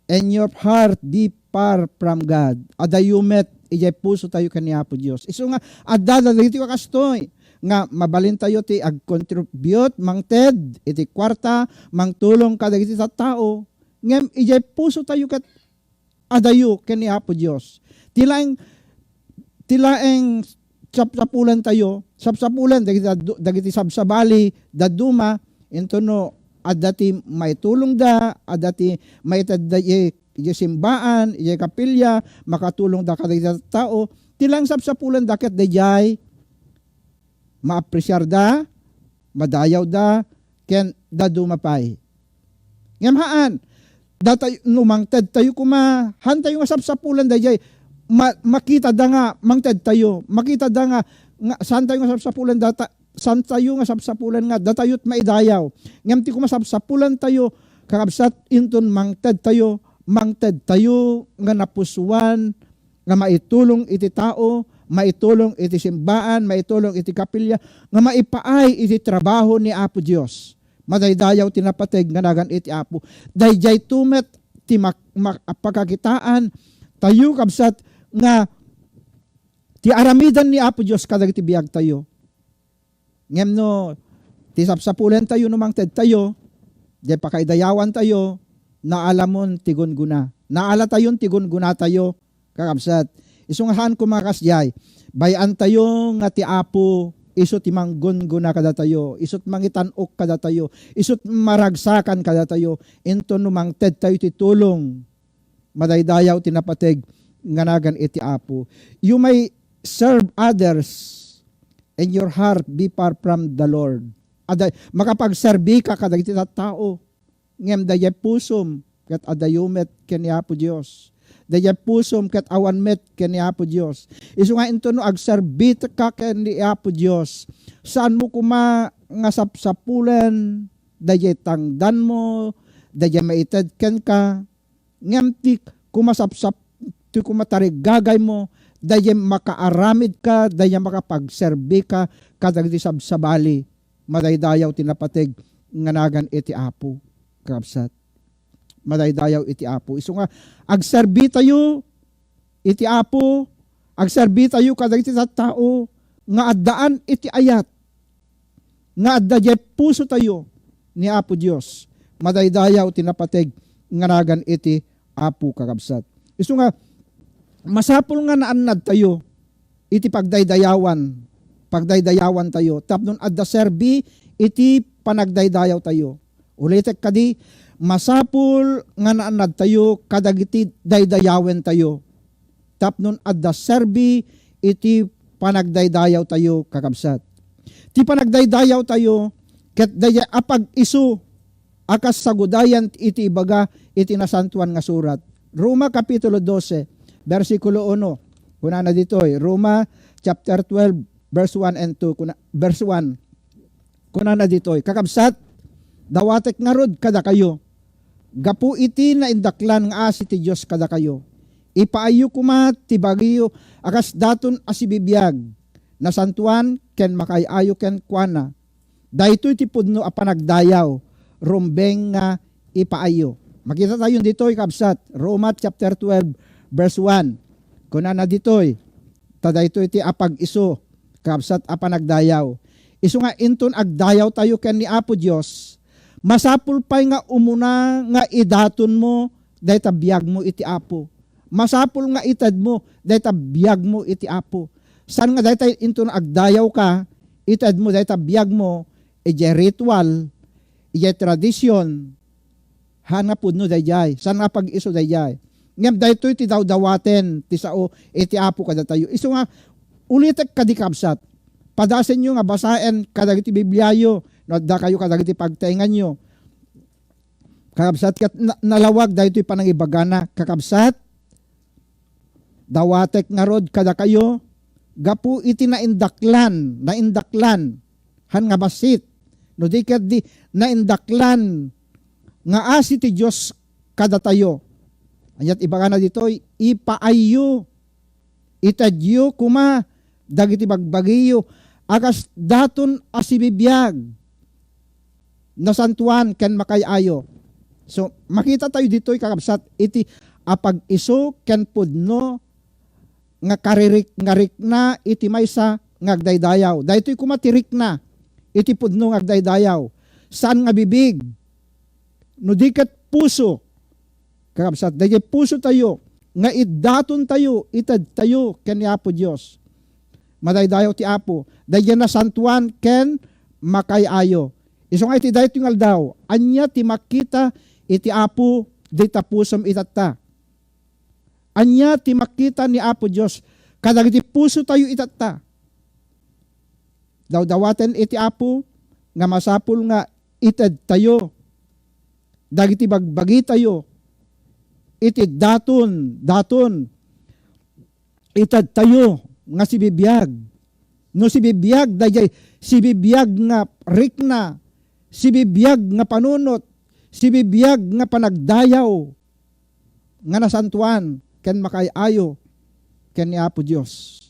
and your heart be far from God. Adayumet, ijay puso tayo kani Apo Dios. Isu nga, adada dito kastoy, nga mabalin tayo ti ag-contribute, mangted, iti kwarta, mangtulong kadagiti sa tao. Ngem, ijay puso tayo kat adayo kani Apo Dios. Tilaeng sapsapulan tayo, sapsapulan dagiti sabsabali daduma intono adati may tulong da, adati may tadday simbaan, ijay kapilya, makatulong da kadagiti tao, tilang sapsapulan daket dayay maapresyar da, madayaw da, ken daduma pay. Ngem datay numangted tayo kuma, han tayo nga sapsapulan dayay makita da nga mangted tayo, makita da nga saan tayo nga sapsapulan data, saan tayo nga sapsapulan nga datayot maidayaw. Ngem ti kumasapsapulan tayo kakabsat inton mangted tayo nga napusuan nga maitulong iti tao, maitulong iti simbaan, maitulong iti kapilya, nga maipaay iti trabaho ni Apo Dios. Madaydayaw tinapateg nga nagan iti Apo. Dayjay tumet ti pagkakitaan tayo kabsat nga ti aramidan ni Apo Dios kadagiti biag tayo. Ngem no ti sapsapulen tayo numangted tayo, di pakaidayawan tayo, naalamon ti gunguna. Naala tayon ti gunguna tayo kakabsat. Isungahan ko mga kasjay, bayan tayo nga ti Apo isut manggun-guna kada tayo, isut mangitanok kada tayo, isut maragsakan kada tayo, into numang ted tayo titulong, madaydayaw tinapateg, nganagan iti Apo. You may serve others and your heart be far from the Lord. Aday, makapagserbi ka kada iti tao, ngem dayay pusom, kat adayumet ken ni Apo Dios. Dayay pusom kat awan met ken ni Apo Dios. Isu nga into no agserbit ka ken ni Apo Dios. Saan mo kuma nga sapsapulen, dayay tangdan mo, dayay maited ken ka, ngem ti kumasapsap ti kumatarigagay mo, dayay makaaramid ka, dayay makapagserbi ka, kadagiti sabsabali, madaydayaw tinapateg, nganagan iti Apo, kapsat. Madaydayaw iti Apo. Isu nga, agserbi tayo, iti Apo, agserbi tayo kadagiti tao, nga addaan iti ayat, nga addayay puso tayo, ni Apo Dios. Madaydayaw tinapateg, nganagan iti Apo, kakabsat. Isu nga, masapul nga naannad tayo, iti pagdaydayawan tayo, tapnon adda serbi, iti panagdaydayaw tayo. Ulitek kadi, masapul nga naannad tayo, kadagiti daydayawen tayo, tapnon adda serbi, iti panagdaydayaw tayo, kakabsat. Ti panagdaydayaw tayo, ket daya apag isu, akas sagudayan iti ibaga, iti nasantuan nga surat. Roma Kapitulo 12, versikulo 1. Kuna na dito, Roma chapter 12, verse 1 and 2. Verse 1. Kuna na dito, kakabsat, dawatek nga rod kada kayo. Gapu iti na indaklan nga asi ti Diyos kada kayo. Ipaayo kuma ti bagiyo, akas daton asibibiyag. Nasantuan, ken makayayo ken kuana. Dahito iti pudno a panagdayaw, rumbeng nga ipaayo. Makita tayo dito, kabsat, Roma chapter 12, verse 1. Kuna na ditoy, tada ito iti apag iso, kabsat apanagdayaw. Isu nga inton agdayaw tayo ken ni Apo Dios, masapul pay nga umuna nga idaton mo, dayta biyag mo iti Apo. Masapul nga itad mo, dayta biyag mo iti Apo. San nga dayta inton agdayaw ka, itad mo dayta biyag mo, ije ritual, ije tradisyon, hana pudno dayjay, san nga pag iso dayjay. Ngem dayto iti dawdawaten ti sao iti Apo kada tayo. Isu nga ulitek kadi kabsat. Padasen nyo nga basaen kadagiti Bibliayo, no da kayo kadagiti pagtaingan nyo. Kakabsat kat nalawag dayto panangibagana, kakabsat. Dawatek nga rod kada kayo, gapu iti naindaklan, han nga basit. No di di naindaklan nga asi ti Dios kada tayo. Anyat ibaga na dito, ipaayo, itadyo kuma, dagiti bagbagiyo, akas daton asibibiyag, nasantuan ken makayayo. So, makita tayo dito, kakabsat, iti apag iso ken pudno, nga karirik ngarik na, iti maysa ngagdaydayaw. Dahito'y kumatirik na, iti pudno ngagdaydayaw. Saan nga bibig? No dikat puso, kakabsat, dahil puso tayo, nga idaton tayo, itad tayo, ken ni Apo Dios. Madaydayaw ti Apo, dahil na santuan, ken makayayo. Iso nga iti dahil tingal daw, anya ti makita, iti Apo, di tapusom itata. Anya ti makita ni Apo Dios, kadag iti puso tayo itata. Daw-dawaten iti Apo, nga masapul nga itad tayo, dagiti bagbagi tayo, iti daton, itad tayo, nga si bibiyag. No si bibiyag, dayay, si bibiyag nga rikna, si bibiyag nga panunot, si bibiyag nga panagdayaw, nga nasantuan, ken makayayo, ken ni Apo Dios.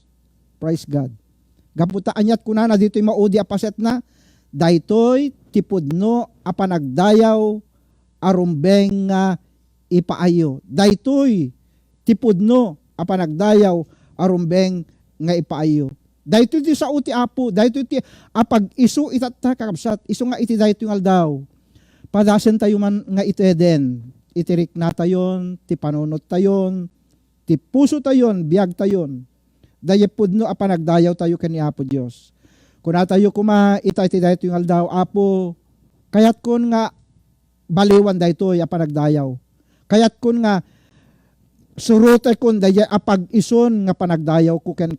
Praise God. Gaputa anyat kunana dito'y maudi apaset na, daytoy tipudno a panagdayaw, arumbeng nga ipaayo. Daytoy tipudno a panagdayaw, arumbeng nga ipaayo. Daytoy ti sao ti Apo, daytoy ti apag isu itata kakabsat, isu nga iti daytoy nga aldaw. Padasen tayo man nga iteden, itirik na tayon, ti panunot tayon, ti puso tayon, biyag tayon. Dayay pudno a panagdayaw tayo ken ni Apo Dios. Kuna tayo itay ti dayto yung aldaw, Apo, kayat kun nga baliwan dayto ya panagdayaw. Kayat kun nga surutay kun daya apag ison nga panagdayaw ko kan.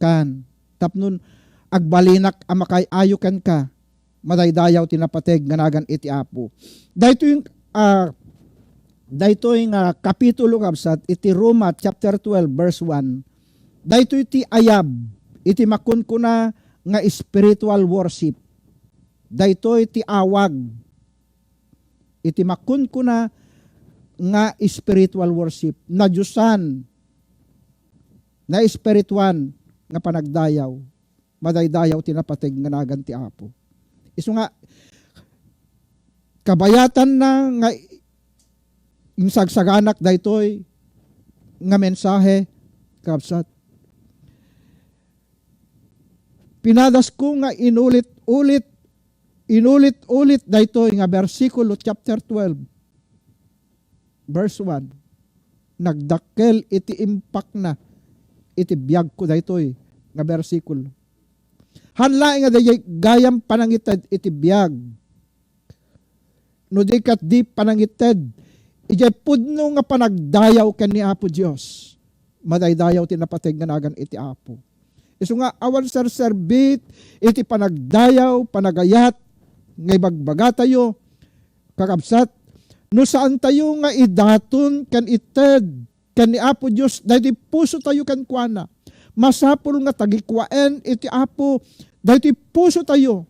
Tapnon agbalinak amakay ayo ka. Madaydayaw tinapateg nga nagan iti Apo. Dayto yung kapitulo kabsat iti Roma chapter 12 verse 1. Dayto iti ayab iti makunkuna nga spiritual worship. Dayto iti awag iti makunkuna nga spiritual worship na Diyosan na espirituan nga panagdayaw. Madaydayaw tinapateg nga nagan ti Apo. Isu nga kabayatan na nga yung sagsaganak daytoy nga mensahe kabsat. Pinadas ko nga inulit-ulit daytoy nga bersikulo chapter 12 verse 1. Nagdakkel iti impact na iti biyag ko daytoy nga bersikulo. Hanlaing nga dayay gayam panangited iti biyag. No di kat di panangited ijay pudno nga panagdayaw ken ni Apo Dios. Madaydayaw tinapateg nga nagan iti Apo. Isu nga awan serserbit iti panagdayaw, panagayat ngay bagbaga tayo kakabsat no saan tayo nga idaton ken ited ken ni Apo Dios daydi puso tayo ken kuana. Masapul nga tagikwaen iti Apo daydi puso tayo.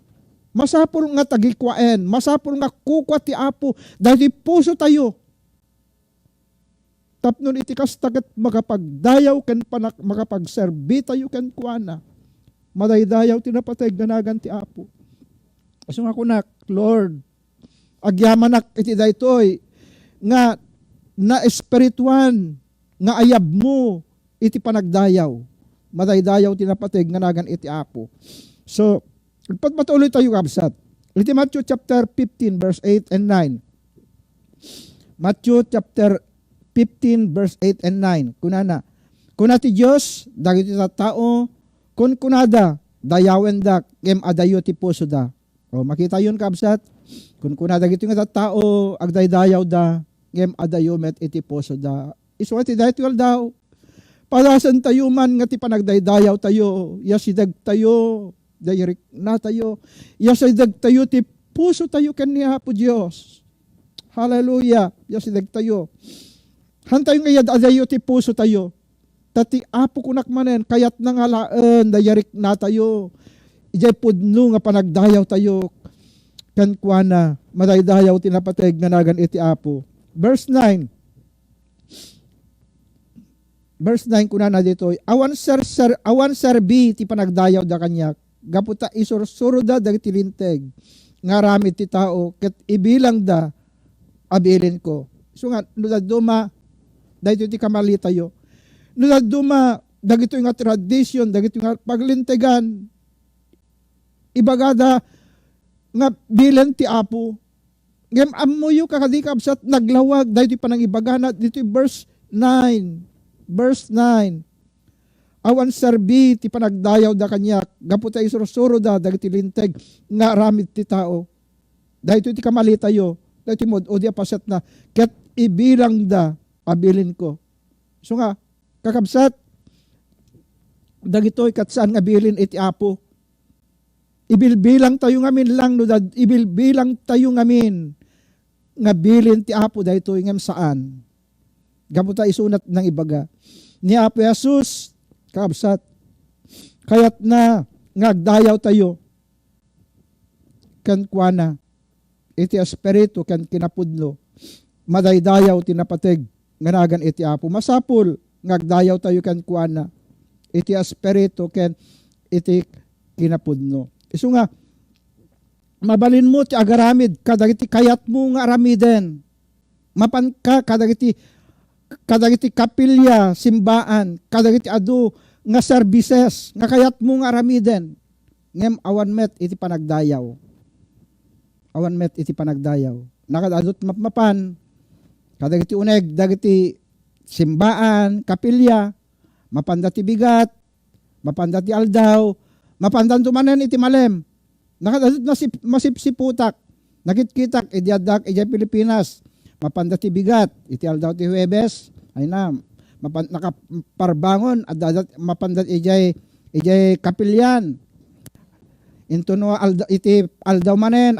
Masapul nga tagikwaen, masapul nga kukwa ti Apo daydi puso tayo. Tapnon iti kastagat makapagdayaw ken makapagserbi tayo ken kuana. Madaydayaw tinapateg ganagan ti Apo. Aso nga kunak, Lord, agyamanak iti daytoy nga na espirituan nga ayab mo iti panagdayaw. Madaydayaw tinapateg nga nagan iti Apo. So, patuloy tayo kabsat. Iti Matthew chapter 15 verse 8 and 9. Matthew chapter 15 verse 8 and 9. Kuna ti Dios dagiti tattao kun kunada dayawen da kem adayo ti puso da. O makita yun kabsat. Kun kunada dagiti nga tattao agdaydayaw da kem adayo met iti puso da. Isu ti daytoy daw. Padasan tayo man nga ti panagdaydayaw tayo, yasidag tayo, dayirik na tayo, yasidag tayo ti puso tayo ken ni Apo Dios. Hallelujah, yasidag tayo. Hantay nga yad adayo ti puso tayo. Tati Apo kunak manen kayat na nga laan dayirik na tayo. Ijay pudno nga panagdayaw tayo ken kuana madaydayaw tinapateg nga nagan iti Apo. Verse 9. Verse 9 kuna na dito, awan serbi ti panagdayaw da kanyak, gaputa isursuro da dagiti linteg, nga ramid ti tao, ket ibilang da, abilin ko. So nga, nudaduma, dahito ti kamali tayo, nudaduma, dagito nga tradisyon, dagito nga paglintegan, ibagada, nga bilen ti Apo, ngem amuyo kakadikabsat naglawag, dahito panang ibagana, dito verse 9, Verse 9. Awan serbi ti panagdayaw da kanyak, gaputa isursuro da dagiti linteg nga ramid ti tao. Dahito ti kamali tayo, dahito mod o di apasat na ket ibilang da abilin ko. So nga kakabsat dagitoy kat saan nga bilin iti Apo. Ibilbilang tayo ngamin lang no dad ibilbilang tayo ngamin nga bilin ti Apo dahitoy ngem saan. Gaputa isunat ng ibaga. Ni Apo Jesus, kabsat, kayat na ngagdayaw tayo, kan kuana, iti espiritu kan kinapudlo, madaydayaw tinapateg, nganagan iti Apo. Masapul, ngagdayaw tayo kan kuana, iti espiritu kan iti kinapudno. Isu nga, mabalin mo ti agaramid, kadagiti kayat mo nga aramiden, mapan ka kadagiti kapilya, simbaan, kadagiti adu nga services, nga kayat mo nga aramiden. Ngem awan met iti panagdayaw. Awan met iti panagdayaw. Nakadadot mapan, kadagiti uneg, dagiti simbaan, kapilya, mapanda ti bigat, mapanda ti aldaw, mapandan tumanen iti malem, Nakadadot masipsiputak. Nakitkitak, idiadak, ijay Pilipinas. Mapandati bigat, iti aldaw ti Huwebes. Ay na, nakaparbangon, at dadat mapandat ijay kapilyan. Into no iti aldaw manen,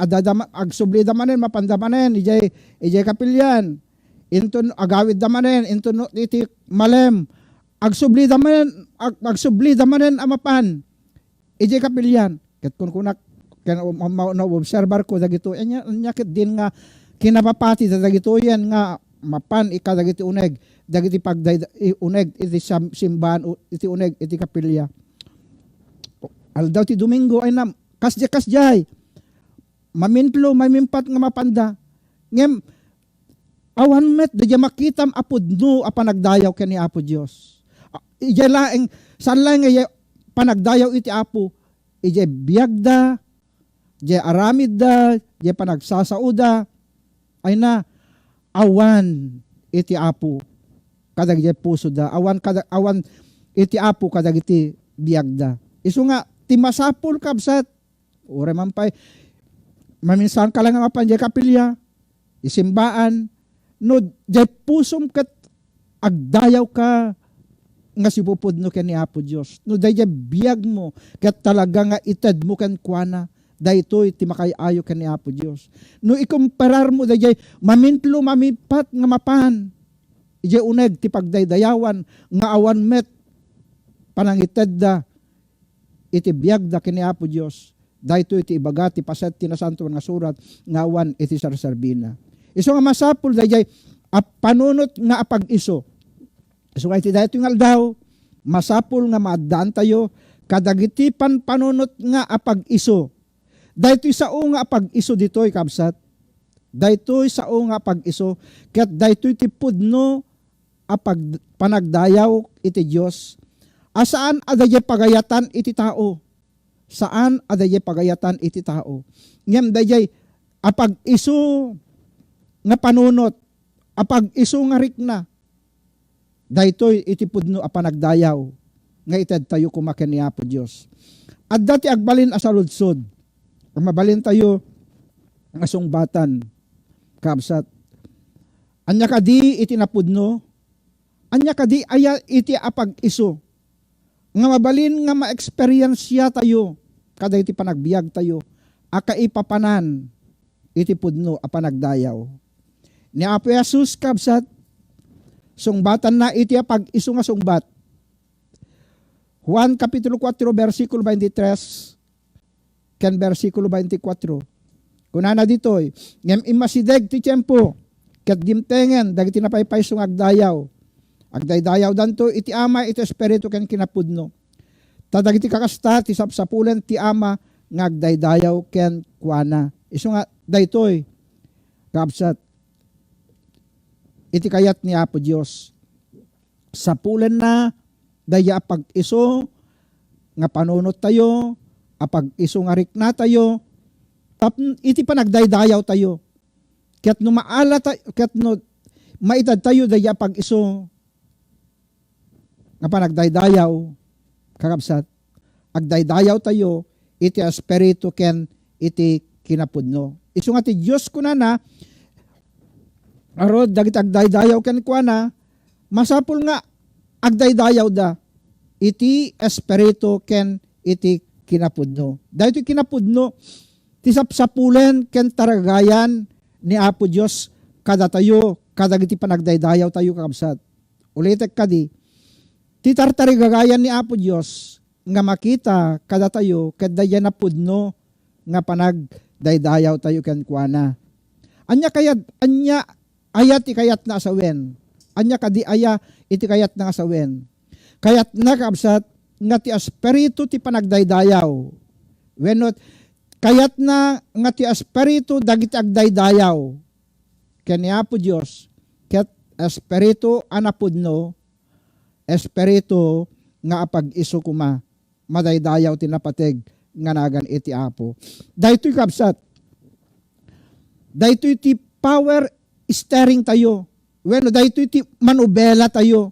agsubli da manen, mapanda manen, ijay kapilyan. Into agawid da manen, into no iti malem, agsubli da manen amapan, ijay kapilyan. Ket kun kunak na observer ko dagito anya ket din nga kinapapati dagito yan nga mapan dagiti uneg dagiti pagday uneg iti simbahan iti uneg iti kapilya. Aldaw ti Domingo ay na kasjay mamintlo mamimpat nga mapanda ngem awan met dadya makitam apudno a panagdayaw ken ni Apo Dios. Ijay laeng saan lang nga panagdayaw iti Apo ijay biyagda, ijay aramid da, ijay panagsasauda, ay na awan iti Apo kadag ijay puso da, awan iti Apo kadag iti biyagda. Isu nga ti masapul kabsat, ure man pa'y maminsan ka lang nga pan ijay kapilya, isimbaan, no ijay pusom kat agdayaw ka nga sipupudno ken ni Apo Dios. No dayjay biyag mo ket talaga nga ited mo ken kuana daytoy ti makayayo ken ni Apo Dios. No ikumparar mo dayjay mamintlo mamipat nga mapan. Ijay uneg ti pagdaydayawan nga awan met panangited da iti biyag da ken ni Apo Dios. Daytoy ti ibaga ti paset ti nasanto nga surat nga awan iti sarsarbina. Isu nga masapul dayjay panunot nga apag-iso. So kaya ti dayto nga aldaw, masapul nga maadaan tayo, kadagiti panunot nga apag-iso. Daytoy sao nga apag-iso ditoy kabsat. Daytoy sao nga apag-iso, ket daytoy ti pudno apag panagdayaw iti Dios. Asaan adayay pagayatan iti tao? Saan adayay pagayatan iti tao? Ngem dayay apag-iso nga panunot, apag-iso nga rikna. Daytoy iti pudno a panagdayaw nga ited tayo kumaken ni Apo Dios. At dati agbalin asa ludsod. Mabalin tayo nga sungbatan kabsat. Anya kadi iti napudno, anya kadi aya iti apag-iso. Nga mabalin nga ma-experience tayo kada iti panagbiag tayo aka ipapanan iti pudno a panagdayaw. Ni Apo Jesus kabsat sungbatan na iti pag-iso nga sungbat. Juan kapitulo 4 versikulo 23 ken versikulo 24. Kunana ditoy, ngem imasideg ti tiempo ket dimtengen dagiti napaypaysong agdayaw. Agdaydayaw danto iti ama iti espiritu ken kinapudno. Ta dagiti kakasta ti sapsapulen ti ama nga agdaydayaw ken kuana. Isu nga daytoy kabsat iti kayat ni Apo Dios. Sapulen na daya pag-iso nga panunot tayo, apag-iso nga rikna tayo, iti panagdaydayaw tayo. Ket no maala tayo, ket no maitad tayo daya pag-iso nga panagdaydayaw, kakabsat, agdaydayaw tayo, iti espiritu ken iti kinapudno. Isu nga ti Dios kunana, arod dagiti agdaydayaw ken kuana masapul nga agdaydayaw da iti espiritu ken iti kinapudno. Daytoy kinapudno ti sapsapulen ken taragayan ni Apo Dios kada tayo kadagiti panagdaydayaw tayo kakabsat. Ulitek kadi ti tartarigagayan ni Apo Dios nga makita kada tayo ket daya napudno nga panagdaydayaw tayo ken kuana. Anya ayat ikayat na asawen. Anya kadi aya iti kayat na asawen. Kayat na kabsat nga ti espiritu ti panagdaydayaw. Wenot kayat na nga ti espiritu dagiti agdaydayaw. Ken ni Apo Dios ket espiritu anapudno espiritu nga apag-isu kuma madaydayaw ti napateg nga nagan iti Apo. Daytoy kabsat. Daytoy ti power steering tayo. Bueno, daytoy iti manubela tayo.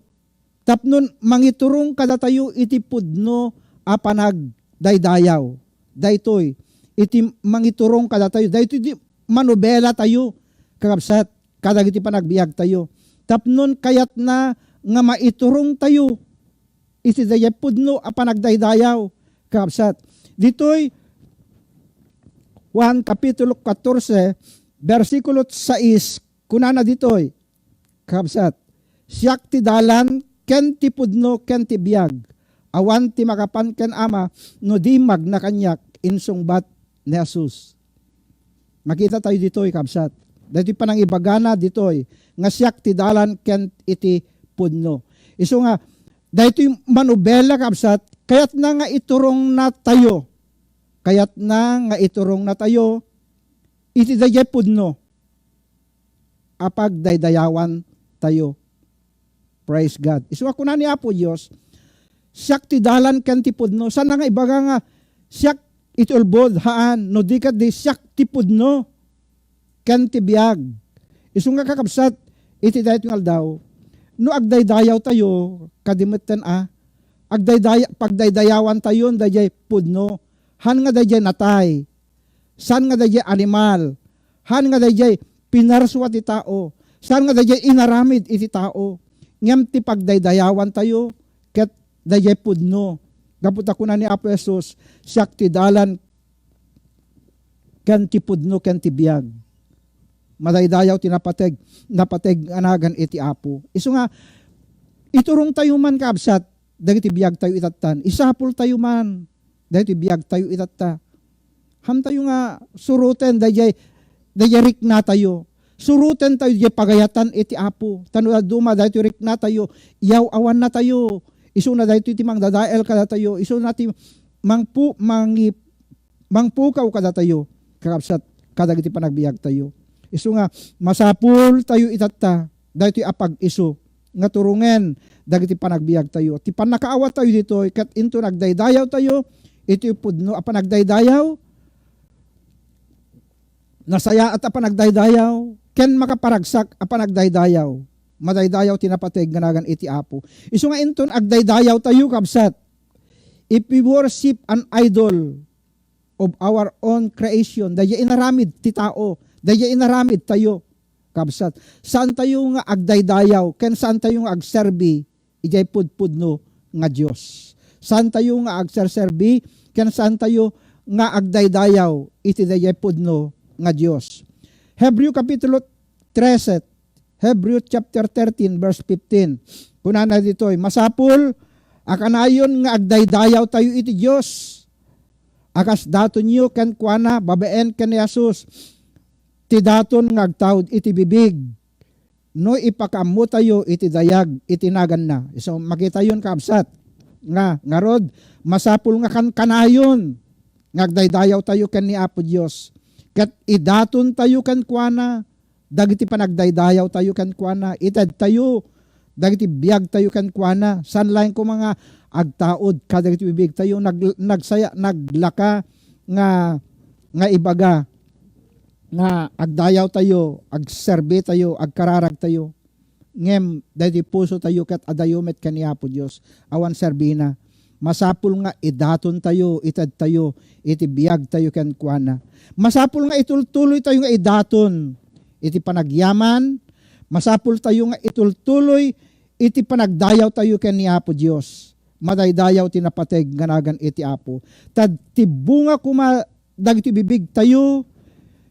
Tapnon mangiturong kada tayo iti pudno a panagdaydayaw. Daytoy iti mangiturong kada tayo. Dahito iti manubela tayo, kakabsat, kadag iti panagbiag tayo. Tapnon kayat na nga maiturong tayo, iti dayay pudno a panagdaydayaw, kakabsat. Dito'y Juan Kapitulo 14, versikulo 6, kunana dito'y, kakabsat, siyak ti dalan, ken ti pudno, ken ti biag, awan ti makapan ken ama, no di magna kanyak, insungbat ni Jesus. Makita tayo dito'y, kakabsat. Dito pa nang ibagana dito'y, nga siyak ti dalan, ken iti pudno. Iso nga, dito yung manubela, kakabsat, kaya't na nga iturong na tayo, kaya't na nga iturong na tayo, iti dayay pudno, apag daydayawan tayo. Praise God. Isuwa ko na ni Apo Diyos, siyak ti dalan ken ti pudno. Sana nga ibaga nga, siyak iti ulbod, haan, no di kat di siyak ti pudno, ken ti biag. Isu nga kakabsat, iti dayat yung aldaw, no agdaydayaw tayo, kadimutan pagdaydayawan tayo, dayay pudno, han nga dayay natay, san nga dayay animal, han nga dayay pinarswa ti tao, san nga dayay inaramid iti tao, ngem ti pagdaydayawan tayo, ket dayay pudno. Gapot ako na ni Apo Jesus, siyak ti dalan, ken ti pudno, ken ti biag. Madaydayaw ti napateg anagan iti Apo. Isu nga, iturong tayo man kaabsat, dagiti biag tayo itatan, isapul tayo man, dagiti biag tayo itata. Ham tayo nga suruten, dayay rik na tayo. Suruten tayo, dayay pagayatan iti Apo. Tano duma, dayay rik na tayo, yaw awan na tayo. Isu na dayay iti mangdadael kada tayo. Isu na ti mangpukaw kada tayo. Kakabsat, kadag iti panagbiag tayo. Isu nga, masapul tayo itata, dahil iti apag isu, nga turungen, dagiti panagbiag tayo. Ti panakaawat tayo dito, kat into nagdaydayaw tayo, iti pudno, panagdaydayaw, nasaya at panagdaydayaw, ken makaparagsak, panagdaydayaw, madaydayaw tinapateg ganagan iti Apo. Isu nga into agdaydayaw tayo, kabsat, if we worship an idol of our own creation, dahil inaramid ti tao, dahil inaramid tayo, kabsat. Saan tayo nga agdaydayaw, ken saan tayo nga agserbi, ijay pudpudno nga Diyos. Saan tayo nga agserserbi, ken saan tayo nga agdaydayaw, iti dayay pudno nga Diyos. Hebreo Kapitulo 13, Hebreo chapter 13, verse 15. Kunana dito'y, masapul, akanayon nga agdaydayaw tayo iti Diyos. Akas daton nyo ken kuana, babaen ken Jesus, ti daton nga agtawd iti bibig, no ipakamu tayo iti dayag, iti nagan na. So makita yun kaabsat, nga rod, masapul nga kanayon, nga agdaydayaw tayo ken ni Apo Diyos, kat idaton tayo ken kuana, dagiti panagdaydayaw tayo ken kuana, ited tayo, dagiti biag tayo ken kuana, sanlain ko mga agtaod, kadagiti bibig tayo, naglaka, nga ibaga, nga agdayaw tayo, agserbe tayo, agkararag tayo. Ngem, dahil puso tayo kat adayumet kaniya po Diyos. Awan serbina. Masapul nga idaton tayo, itad tayo, iti biyag tayo kan kuana. Masapul nga itultuloy tayo nga idaton, iti panagyaman. Masapul tayo nga itultuloy, iti panagdayaw tayo kaniya po Diyos. Madaydayaw tinapateg ganagan iti Apo. Tad tibunga kuma, dagiti bibig tayo,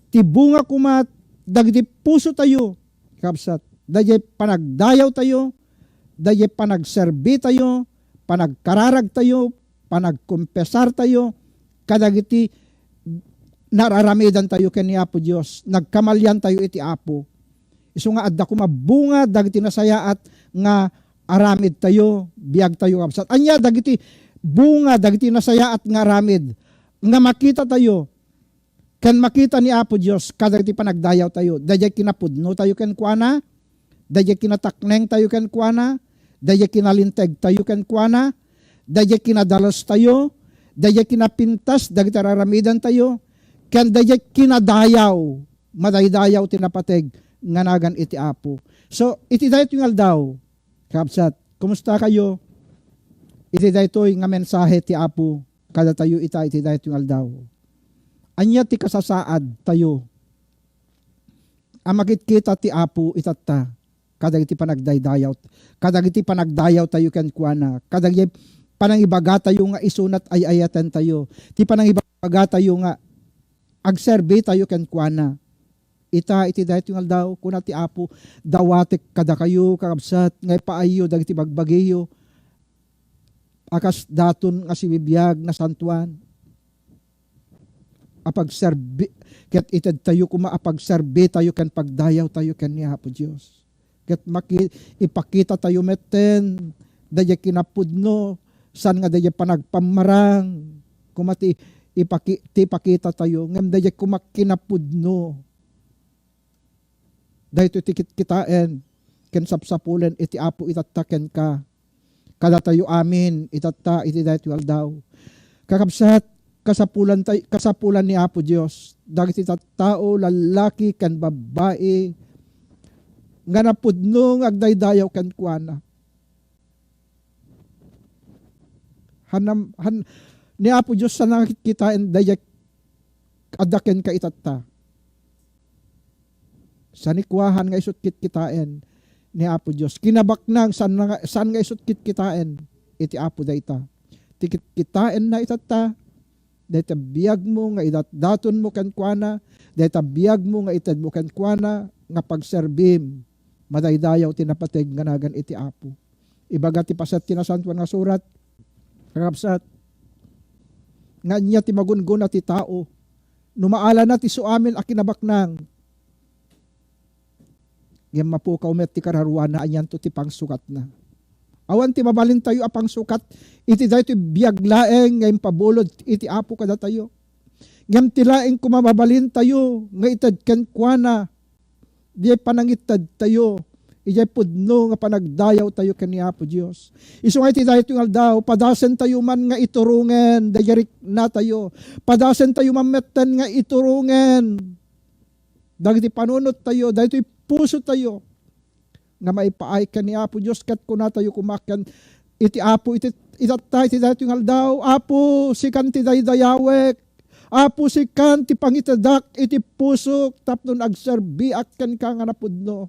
tibunga kuma, dagiti puso tayo, kapsat, dagiti panagdayaw tayo, dagiti panagserbi tayo, panagkararag tayo, panagkumpesar tayo, kadagiti nararamidan tayo ken ni Apo Diyos, nagkamalyan tayo iti Apo. Isu nga adda kuma bunga, dagiti nasayaat nga aramid tayo, biag tayo kapsat. Anya, dagiti bunga, dagiti nasayaat nga aramid, nga makita tayo, kan makita ni Apo Diyos, kadagiti panagdayaw tayo, dayay kinapudno tayo ken kuana, dayay kinatakneng tayo ken kuana, dayay kinalinteg tayo ken kuana, dayay kinadalos tayo, dayay kinapintas, dagiti raramidan tayo, ken dayay kinadayaw, madaydayaw tinapateg, nganagan iti Apo. So, iti dayto yung aldaw, kapsat, kumusta kayo? Iti dayto yung nga mensahe ti Apo, kada tayo iti dayto yung aldaw. Anya ti kasasaad tayo. Amagit kita ti Apo itata. Kadag iti panagdaydayaw. Kadag iti panagdayaw tayo ken kuana. Kadag iti panangibaga tayo nga isunat ay ayatan tayo. Ti panangibaga tayo nga agserbe tayo ken kuana. Ita iti dahit yung aldaw kuna ti Apo dawatek kada kayo kakabsat ngay paayo dagiti bagbagiyo. Akas daton nga si bibiyag na santuan. Apagserbe ket ited tayo kuma apagserbe tayo ken pagdayaw tayo ken ni Apo Dios. Ket ipakita tayo metten daya kinapudno san nga daya panagpamarang kumati ipakita tayo ngem daya kumakinapudno. Dahito tikit kitaen ken sapsapulen iti Apo itataken ka. Kada tayo amin itata iti dahito aldaw. Kakabsat kasapulan ni Apo Dios dagiti tattao lalaki ken babae nga napudno agdaydayaw ken kuana. Ni Apo Dios sa nakikitaen dayag adaken ka itata. Sa nikwahan nga isut kitain ni Apo Dios. Kinabaknang san nga isut kitain iti Apo dayta. Tikit kitain na itata. Dayta biyag mo nga idatdaton mo ken kuana, dayta biyag mo nga ited mo ken kuana nga pagserbim madaydayaw tinapateg nga nagan iti Apo. Ibaga ti pasat tinasantuan nga surat kakabsat nga niya ti magungun ti tao numaala na ti suamin a kinabaknang ngem mapukaw met ti kararuan na anyan to ti pangsukat na. Awan ti mabalin tayo apang sukat, iti dahito biyag laeng ngayong pabulod iti Apo kada tayo. Ngam ti laeng kumababalin tayo, nga itad ken kuana, di panangitad tayo, ijay pudno nga panagdayaw tayo ken ni Apo Dios. Isu nga iti dahito yung aldaw, padasen tayo man nga iturungen, dayarik na tayo, padasen tayo mametten nga iturungen, dagiti panunot tayo, dahito puso tayo, nga maipaay ka ni Apo Diyos kat kuna tayo kumakyan iti Apo itatay ti dahito yung aldaw. Apo si kan ti daydayawek, Apo si kan ti pangitadak iti pusok tapnon agserbiak ken ka nga napudno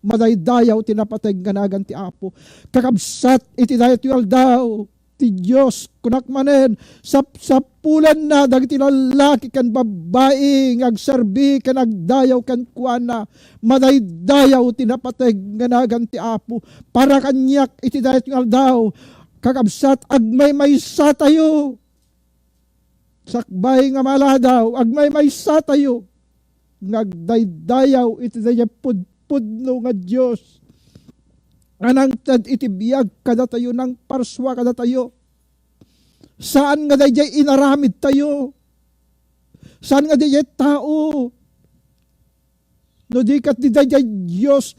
madaydayaw tinapateg nga nagan ti Apo. Kakabsat iti dahito yung aldaw ti Diyos kunak manen sapulan na dagiti lalaki kan babae agserbi kan agdayaw kan kuana madaydayaw tinapateg nga nagan ti Apo para kanyak iti dayet ng aldaw kakabsat agmaymaysa tayo sakbay nga maladaw agmaymaysa tayo ngagdaydayaw iti dayet pudno nga Diyos anang tad iti biyag kada tayo ng parswa kada tayo. Saan nga dayjay inaramid tayo? Saan nga dayjay tao? No di kat di dayjay Diyos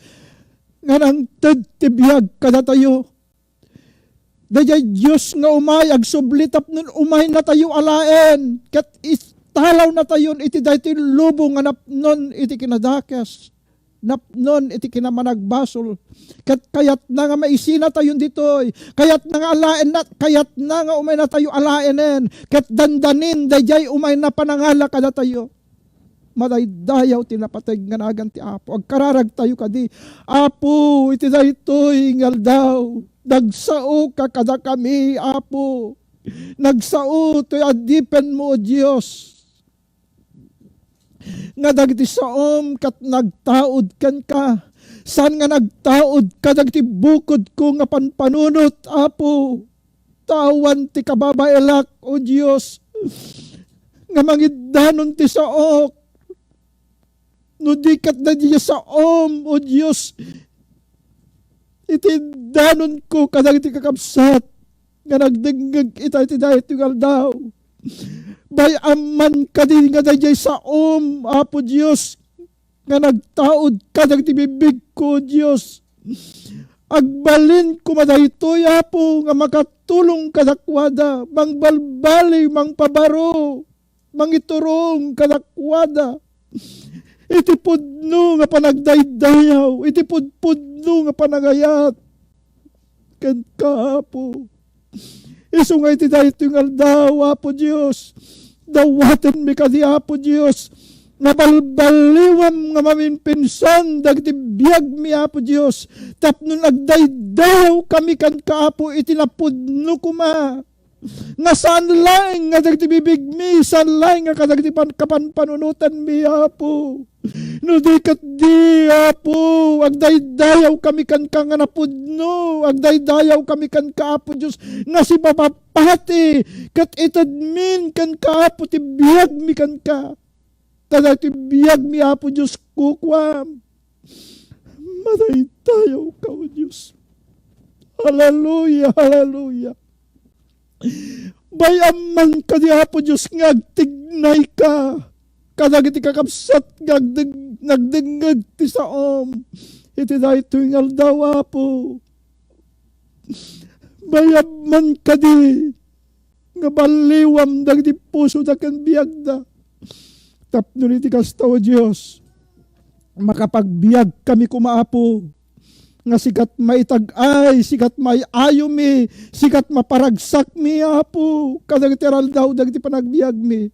nga nang tad iti biyag kada tayo. Dayjay Diyos nga umay agsublitap nun umay na tayo alaen kat istalaw na tayo iti dayjay lubong nga napnon iti kinadakas. Napnon iti kinamanagbasol kat kayat na nga maisina tayon ditoy kayat na nga alaen na kayat na nga umay na tayo alaenen kat dandanin dayjay umay na panangala kada tayo madaydayaw tinapateg nga nagan ti Apo agkararag tayo kadi Apo iti daytoy ngaldaw nagsao ka kada kami Apo nagsao toy adipen mo o Dios nga dagiti saom kat nagtaod kan ka. San nga nagtaod ka dagiti bukod ko nga panpanunot, Apo. Tawan ti kababaelak, o Diyos. Nga mangiddanon ti saok. No di kat na diya saom, o Diyos. Iti danon ko kadagiti kakabsat. Nga nagdengag iti dahit yung aldaw. Bayaman ka din nga dayjay saom, Apo Diyos, nga nagtaod ka dagiti bibig ko, Diyos. Agbalin ko madaytoy, Apo, nga makatulong kadakwada, mangbalbali, mangpabaro, mangiturong kadakwada. Iti pudno nga panagdaydayaw, iti pudno nga panagayat. Kan ka, Apo. Isu nga iti dahito yung aldaw, Apo Diyos. Dawatan mi kadi Apo Dios, nabalbaliwam nga maminpinsan, dagiti biyag mi Apo Dios, tapno nagdaydaw kami kan kaapo, itinapudno kuma. Nasaan lang nga dagiti bibig mi, saan lang nga kadagiti kapanpanunutan mi Apo. No di kat di Apo, agdaydayaw kami kan ka nga napudno, agdaydayaw kami kan kaapo Diyos, na si papapati, kat itadmin kan kaapo, ti biyag mi kan ka. Tada ti biyag mi Apo Diyos kukwam. Madaydayaw ka o Diyos. Hallelujah, hallelujah. Bayaman ka di Apo Diyos nga agtignay ka. Kadagiti kakabsat nga nagdingag ti saom. Iti dahi tuwingal daw Apo. Bayaman ka di nga baliwam dagiti puso da kan biyagda. Tapno iti kastaw Diyos. Makapagbiag kami kumaapo. Nga sikat maitag-ay, sikat maiayo mi, sikat maparagsak mi, Apo. Kadagiteral daw, dagiti panagbiag mi.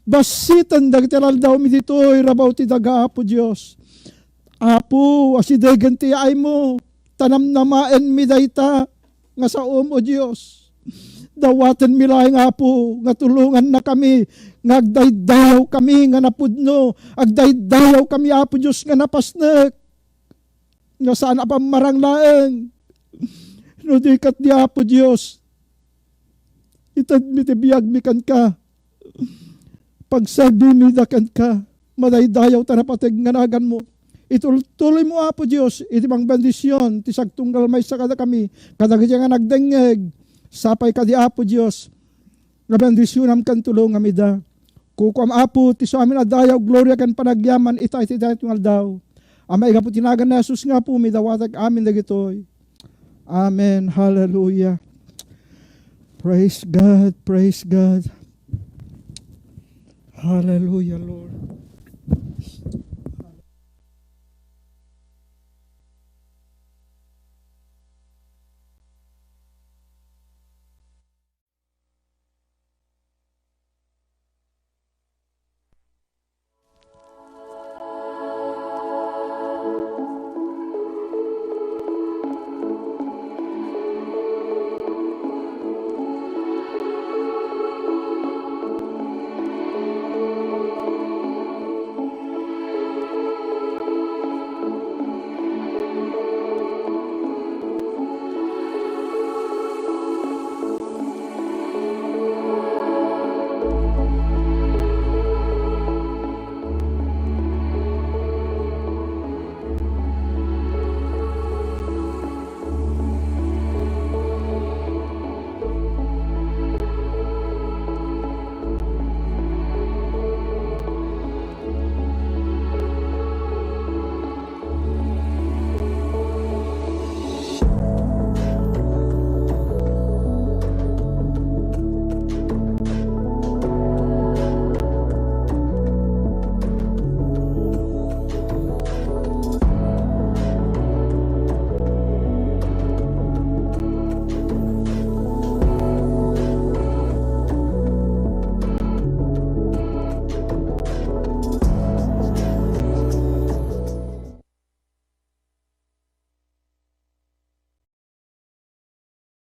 Basitan, dagiteral daw mi dito'y rabaw ti daga, Apo Diyos. Apo, asidegan ti ay mo, tanam namaen mi dayta, nga sa o Diyos. Dawatan mi lang, Apo, nga tulungan na kami, nga agdaydayaw kami, nga napudno, agdaydayaw kami, Apo Diyos, nga napasnek. Nga saan apang maranglaeng. No di kat di Apo Diyos. Itad mi ti biyag mi kan ka. Pagsabi mi da kan ka. Madaydayaw tanapatig nganagan mo. Ituloy mo Apo Diyos. Iti mang bendisyon. Ti sagtunggal may sa kada kami. Kadagiti nga nagdengeg. Sapay ka di Apo Diyos. Nga bendisyonam kan tulong amida. Kukuam Apo. Ti so amin adayaw. Gloria kan panagyaman. Ita iti dahil tungal daw. Amay nga po tinagan na Jesus nga po, midawatag amin dagitoy. Amen. Hallelujah. Praise God. Praise God. Hallelujah, Lord.